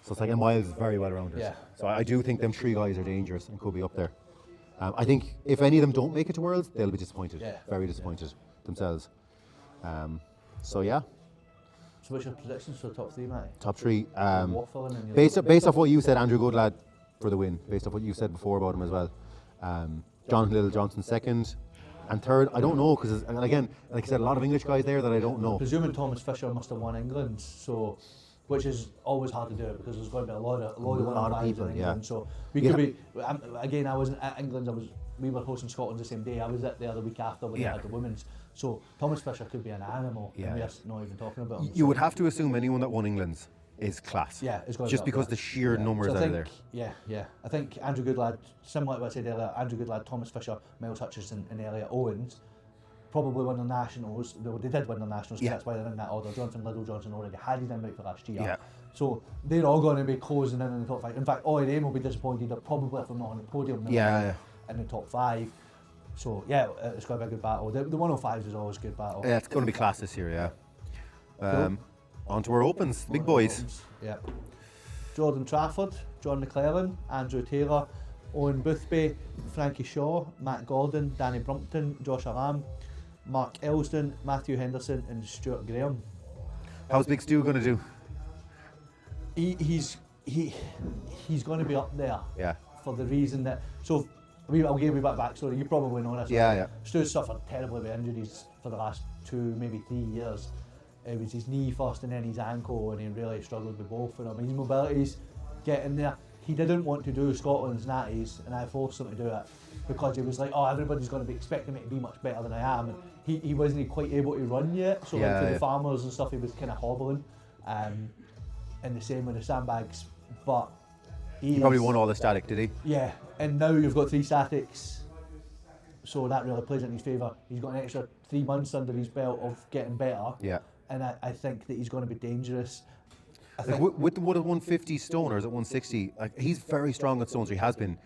So it's like, and Miles is very well rounded. Yeah. So I do think them 3 guys are dangerous and could be up there. I think if any of them don't make it to Worlds, they'll be disappointed. Yeah. Very disappointed themselves. So yeah. So what's your predictions for the top 3, Matty? Top 3. Waffling and Based off what you said, Andrew Goodlad for the win. Based off what you said before about him as well. Jonathan Little Johnson 2nd. And 3rd, I don't know, because again, like I said, a lot of English guys there that I don't know. Presuming Thomas Fisher must have won England, so which is always hard to do because there's going to be a lot of people in England. So we could be. Again, I wasn't at England. We were hosting Scotland the same day. I was there the week after when they had the women's. So Thomas Fisher could be an animal. And we're not even talking about him. You would have to assume anyone that won England's is class. Yeah, it's going to just be because the sheer numbers so out there. Yeah. I think Andrew Goodlad, similar to what I said earlier, Andrew Goodlad, Thomas Fisher, Miles Hutchinson, and Elliot Owens probably won the nationals. They did win the nationals, so that's why they're in that order. Jonathan Little Johnson already had his invite for last year. Yeah. So they're all going to be closing in the top 5. In fact, all of them will be disappointed that probably if they're not on the podium, in the top 5. So it's going to be a good battle. The 105s is always a good battle. Yeah, it's going to be class this year, Cool. On to our opens, big boys. Yeah. Jordan Trafford, John McClellan, Andrew Taylor, Owen Boothby, Frankie Shaw, Matt Gordon, Danny Brumpton, Josh Alam, Mark Elston, Matthew Henderson and Stuart Graham. How's Big Stu going to do? He's going to be up there. Yeah. For the reason that I'll give you a backstory. You probably know this. Yeah. Stu's suffered terribly with injuries for the last 2, maybe 3 years. It was his knee first and then his ankle, and he really struggled with both of them. His mobility's getting there. He didn't want to do Scotland's natties, and I forced him to do it because he was like, oh, everybody's going to be expecting me to be much better than I am. And he wasn't quite able to run yet, so for the farmers and stuff, he was kind of hobbling. and the same with the sandbags, but He probably won all the static, did he? Yeah, and now you've got 3 statics, so that really plays in his favour. He's got an extra 3 months under his belt of getting better. Yeah. And I think that he's going to be dangerous. Like with what, 150 stone or is it 160? Like, he's very strong at stones. He has been.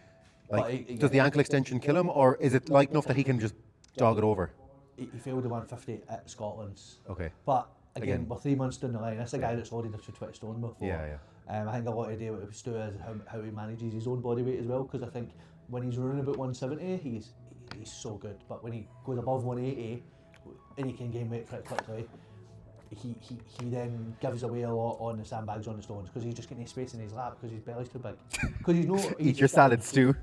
Like, does the ankle extension kill him, or is it light enough that he can just dog it over? He failed the 150 at Scotland's. Okay. But again, we're 3 months down the line. That's a guy that's already done 20 stone before. Yeah. I think a lot of do with Stu is how he manages his own body weight as well. Because I think when he's running about 170, he's so good. But when he goes above 180, and he can gain weight pretty quickly, he then gives away a lot on the sandbags, on the stones, because he's just getting space in his lap because his belly's too big. Because Eat your salad, Stu.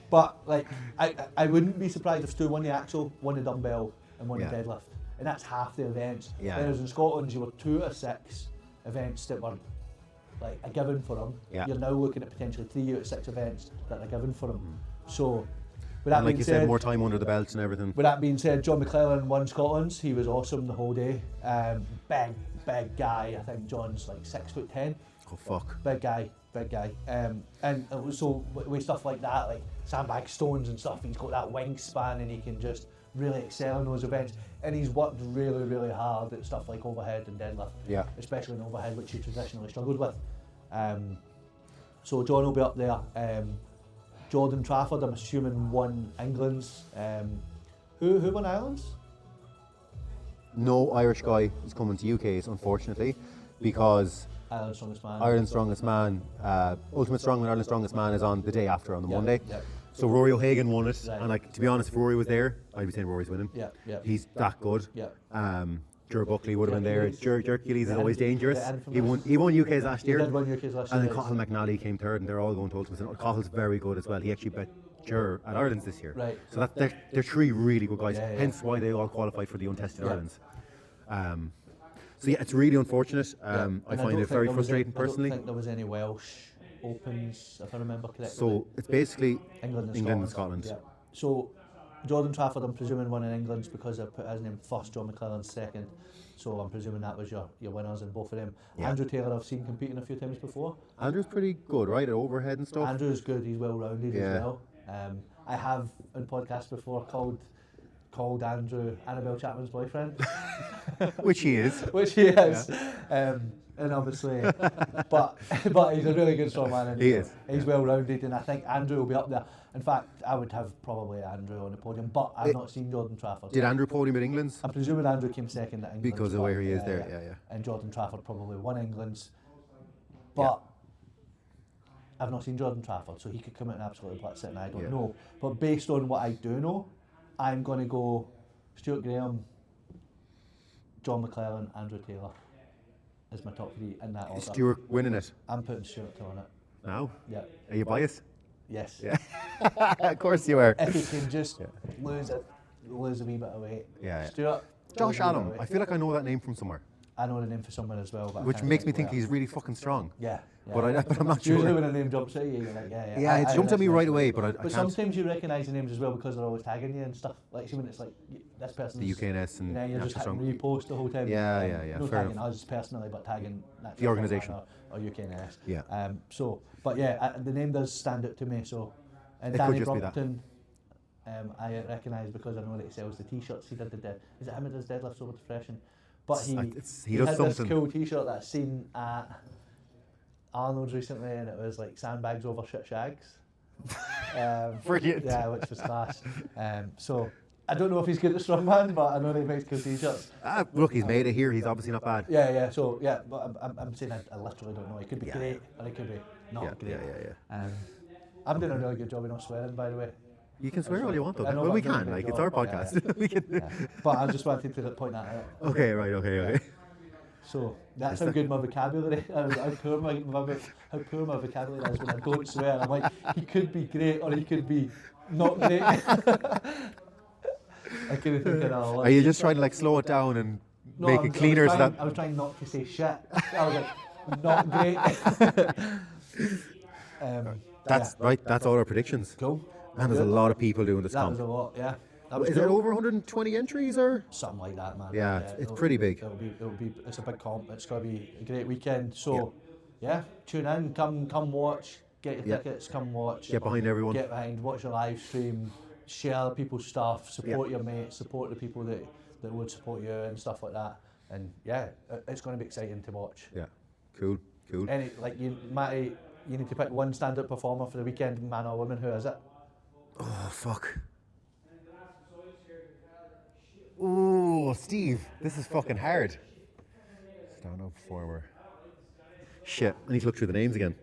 But like, I wouldn't be surprised if Stu won the axle, won the dumbbell, and won the deadlift, and that's half the events. Whereas in Scotland, you were 2 out of 6 events that were like a given for him. You're now looking at potentially 3 out of 6 events that are given for him. So, with that And like being you said, more time under the belts and everything. With that being said, John McClellan won Scotland's. He was awesome the whole day. Big guy. I think John's like 6'10". Oh fuck. Big guy. And so with stuff like that, like sandbag stones and stuff, he's got that wingspan and he can just really excel in those events. And he's worked really, really hard at stuff like overhead and deadlift. Yeah. Especially in overhead, which he traditionally struggled with. So John will be up there. Jordan Trafford, I'm assuming, won England's. Who won Ireland's? No Irish guy is coming to UK's, unfortunately, because Ireland's Strongest Man. Ireland's Strongest Man, Ultimate Strongman, Ireland's Strongest Man is on the day after, on the Monday. So Rory O'Hagan won it, and like, to be honest, if Rory was there, I'd be saying Rory's winning. He's that good. Ger Buckley would have been there. Ger Achilles is always dangerous. He won UK's last year. He did win UK's last year. And then Cathal McNally came third, and they're all going to Ultimate. And Cathal's very good as well. He actually bet Ger at Ireland's this year. Right. So they're 3 really good guys. Hence why they all qualified for the untested Ireland's. So yeah, it's really unfortunate. I find it very frustrating personally. I don't think there was any Welsh Opens, if I remember correctly. So it's basically England and Scotland. Yeah. So Jordan Trafford, I'm presuming, won in England's because I put his name first, John McClellan second. So I'm presuming that was your winners in both of them. Yeah. Andrew Taylor, I've seen competing a few times before. Andrew's pretty good, right, at overhead and stuff? Andrew's good, he's well rounded as well. I have in podcasts before called Andrew Annabelle Chapman's boyfriend. Which he is. Yeah. And obviously, but he's a really good strongman. And he is. He's well rounded, and I think Andrew will be up there. In fact, I would have probably Andrew on the podium, but I've not seen Jordan Trafford. Did Andrew podium at England's? I'm presuming Andrew came second at England's. Because of where he is there, yeah. And Jordan Trafford probably won England's, but I've not seen Jordan Trafford, so he could come out and absolutely blitz it, and I don't know. But based on what I do know, I'm going to go Stuart Graham, John McClellan, Andrew Taylor is my top 3 in that order. Stuart winning it? I'm putting Stuart on it. Now? Yeah. Are you biased? Yes. Yeah. Of course you are. If he can just lose a wee bit of weight. Yeah. Stuart. Josh Allen. I feel like I know that name from somewhere. I know the name for someone as well. But which makes me think he's really fucking strong. Yeah. But I'm not sure. Usually when a name jumps at you, you're like, yeah, it jumped at me right away, but I can't. Sometimes you recognise the names as well because they're always tagging you and stuff. Like, see when it's like, this person's... The UKNS and you're just hitting repost the whole time. Yeah. No tagging us personally, but tagging... The organisation. Or UKNS. Yeah. The name does stand out to me, so... And Danny Brompton, I recognise because I know that he sells the t-shirts. He did is it him that does deadlifts over depression? But he does had something. this cool t-shirt that I seen at Arnold's recently, and it was like sandbags over shit shags. Brilliant. Yeah, which was class. So I don't know if he's good at strongman, but I know that he makes cool t-shirts. Look, he's made it here. He's obviously not bad. Yeah. So but I'm saying I literally don't know. It could be great, or it could be not great. Yeah. I'm doing a really good job of not swearing, by the way. You can swear all you want, though. Well, we can. Like, it's our podcast. We can. But I just wanted to point that out. Okay, right. Okay. So that's how good my vocabulary. How poor my vocabulary is when I don't swear. I'm like, he could be great or he could be not great. I couldn't think of that. Are you just trying to like slow it down and make it cleaner? I was trying not to say shit. I was like, not great. That's right. That's all our predictions. Cool. And there's a lot of people doing this. That was a lot, yeah. Is it over 120 entries or? Something like that, man. Yeah, it's pretty big. It's a big comp. It's going to be a great weekend. So, yeah, tune in, come watch, get your tickets, come watch. Get behind everyone. Get behind, watch the live stream, share people's stuff, support your mates, support the people that would support you and stuff like that. And yeah, it's going to be exciting to watch. Yeah, cool. Matty, you need to pick one standout performer for the weekend, man or woman. Who is it? Oh, fuck. Oh, Steve, this is fucking hard. Stand-up performer. Shit, I need to look through the names again.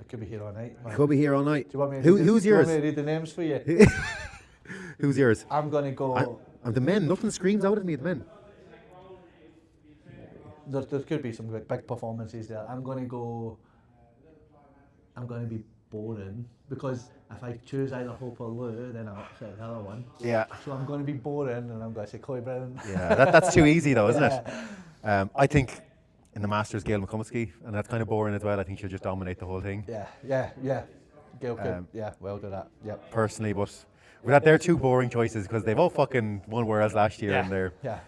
It could be here all night, man. Could be here all night. Do you want me Who's yours? Do you want me to read the names for you? Who's yours? I'm going to go... I'm the men. Nothing screams out at me at the men. There could be some big performances there. I'm going to be boring, because if I choose either Hope or Lou, then I'll upset the other one. Yeah. So I'm going to be boring, and I'm going to say Chloe Brown. Yeah, that's too easy though, isn't it? I think in the Masters, Gail McCummsky, and that's kind of boring as well. I think she'll just dominate the whole thing. Yeah. Gail could, well do that. Yep. Personally, but they're two boring choices because they've all fucking won Worlds last year, and they're. Yeah.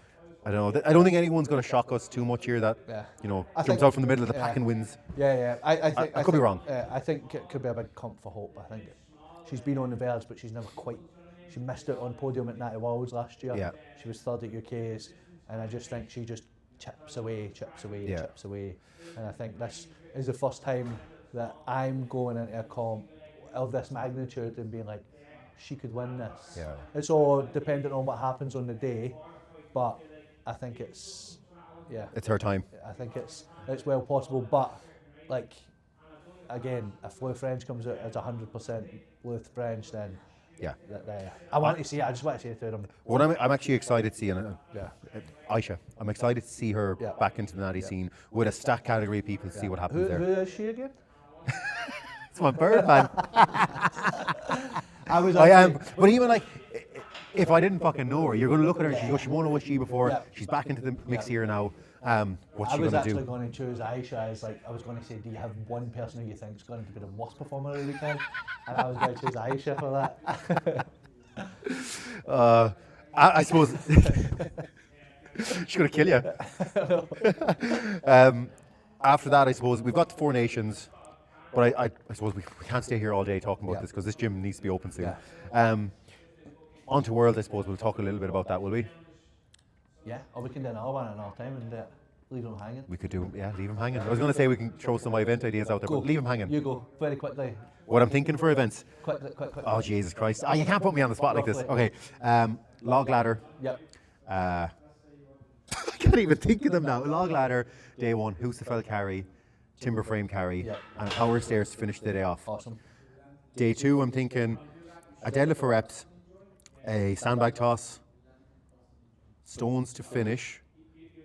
I don't know. I don't think anyone's going to shock us too much here. That jumps out from the middle of the pack and wins. Yeah. I could be wrong. I think it could be a big comp for Hope. I think she's been on the verge, but she's never quite. She missed out on podium at Natty Worlds last year. Yeah. She was third at UK's, and I just think she just chips away, and I think this is the first time that I'm going into a comp of this magnitude and being like, she could win this. Yeah. It's all dependent on what happens on the day, but I think it's her time. I think it's well possible, but like again, if Lou French comes out as 100% Lou French, then I want to see it. I just want to see it through them. What I'm actually excited to see, Aisha, I'm excited to see her back into the natty scene with a stack category of people to see what happens there. Who is she again? It's my bird, man. I am, but even like, if I didn't fucking know her, you're going to look at her and she won't know what she before. Yeah. She's back into the mix here now. What's she going to do? I was actually going to choose Aisha as I was going to say, do you have one person who you think is going to be the worst performer of the weekend? And I was going to choose Aisha for that. I suppose she's going to kill you. After that, I suppose we've got the Four Nations, but I suppose we can't stay here all day talking about this because this gym needs to be open soon. Yeah. On to Worlds, I suppose we'll talk a little bit about that, will we? Yeah, or we can do another one at another time and leave them hanging. We could do, leave them hanging. I was going to say we can throw some event ideas out there, but leave them hanging. You go, very quickly. What I'm thinking for events? Quick. Oh, Jesus Christ. You can't put me on the spot like this. Okay, log ladder. Yep. I can't even think of them now. Log ladder, day one, Husafell carry, timber frame carry, and a power stairs to finish the day off. Awesome. Day two, I'm thinking a deadlift for reps, a sandbag toss, stones to finish.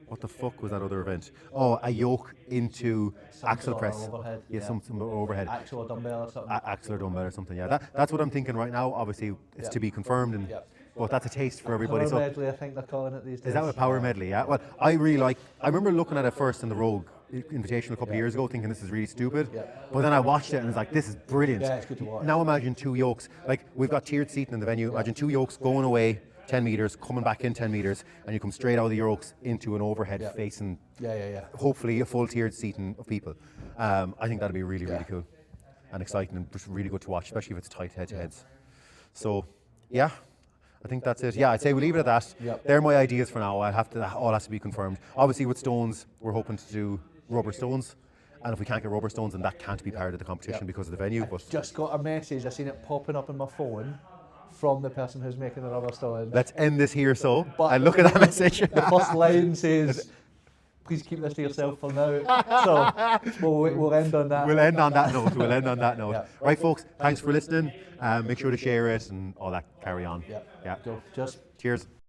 What the fuck was that other event? Oh, a yoke into axle press. Overhead. Some overhead. Axle or dumbbell or something. Axle or dumbbell or something, yeah. That's what I'm thinking right now. Obviously, it's to be confirmed, and but that's a taste for everybody. Power medley, I think they're calling it these days. Is that a power medley, yeah? Well, I remember looking at it first in the Rogue Invitational a couple of years ago, thinking this is really stupid. Yeah. But then I watched it and was like, this is brilliant. Yeah, it's good to watch. Now imagine two yokes. Like, we've got tiered seating in the venue. Imagine two yokes going away 10 metres, coming back in 10 metres, and you come straight out of the yokes into an overhead facing, hopefully, a full tiered seating of people. I think that'd be really, really cool and exciting and just really good to watch, especially if it's tight head-to-heads. So, yeah. I think that's it. Yeah, I'd say we leave it at that. Yep. They're my ideas for now. All has to be confirmed. Obviously, with stones, we're hoping to do rubber stones. And if we can't get rubber stones, then that can't be part of the competition because of the venue. But just got a message. I seen it popping up on my phone from the person who's making the rubber stone. Let's end this here, and look at that message. The first line says, "Please keep this to yourself for now." So we'll end on that. We'll end on that note. Yeah. Right, folks. Thanks for listening. Make sure to share it and all that. Carry on. Yeah. Go. Cheers. Cheers.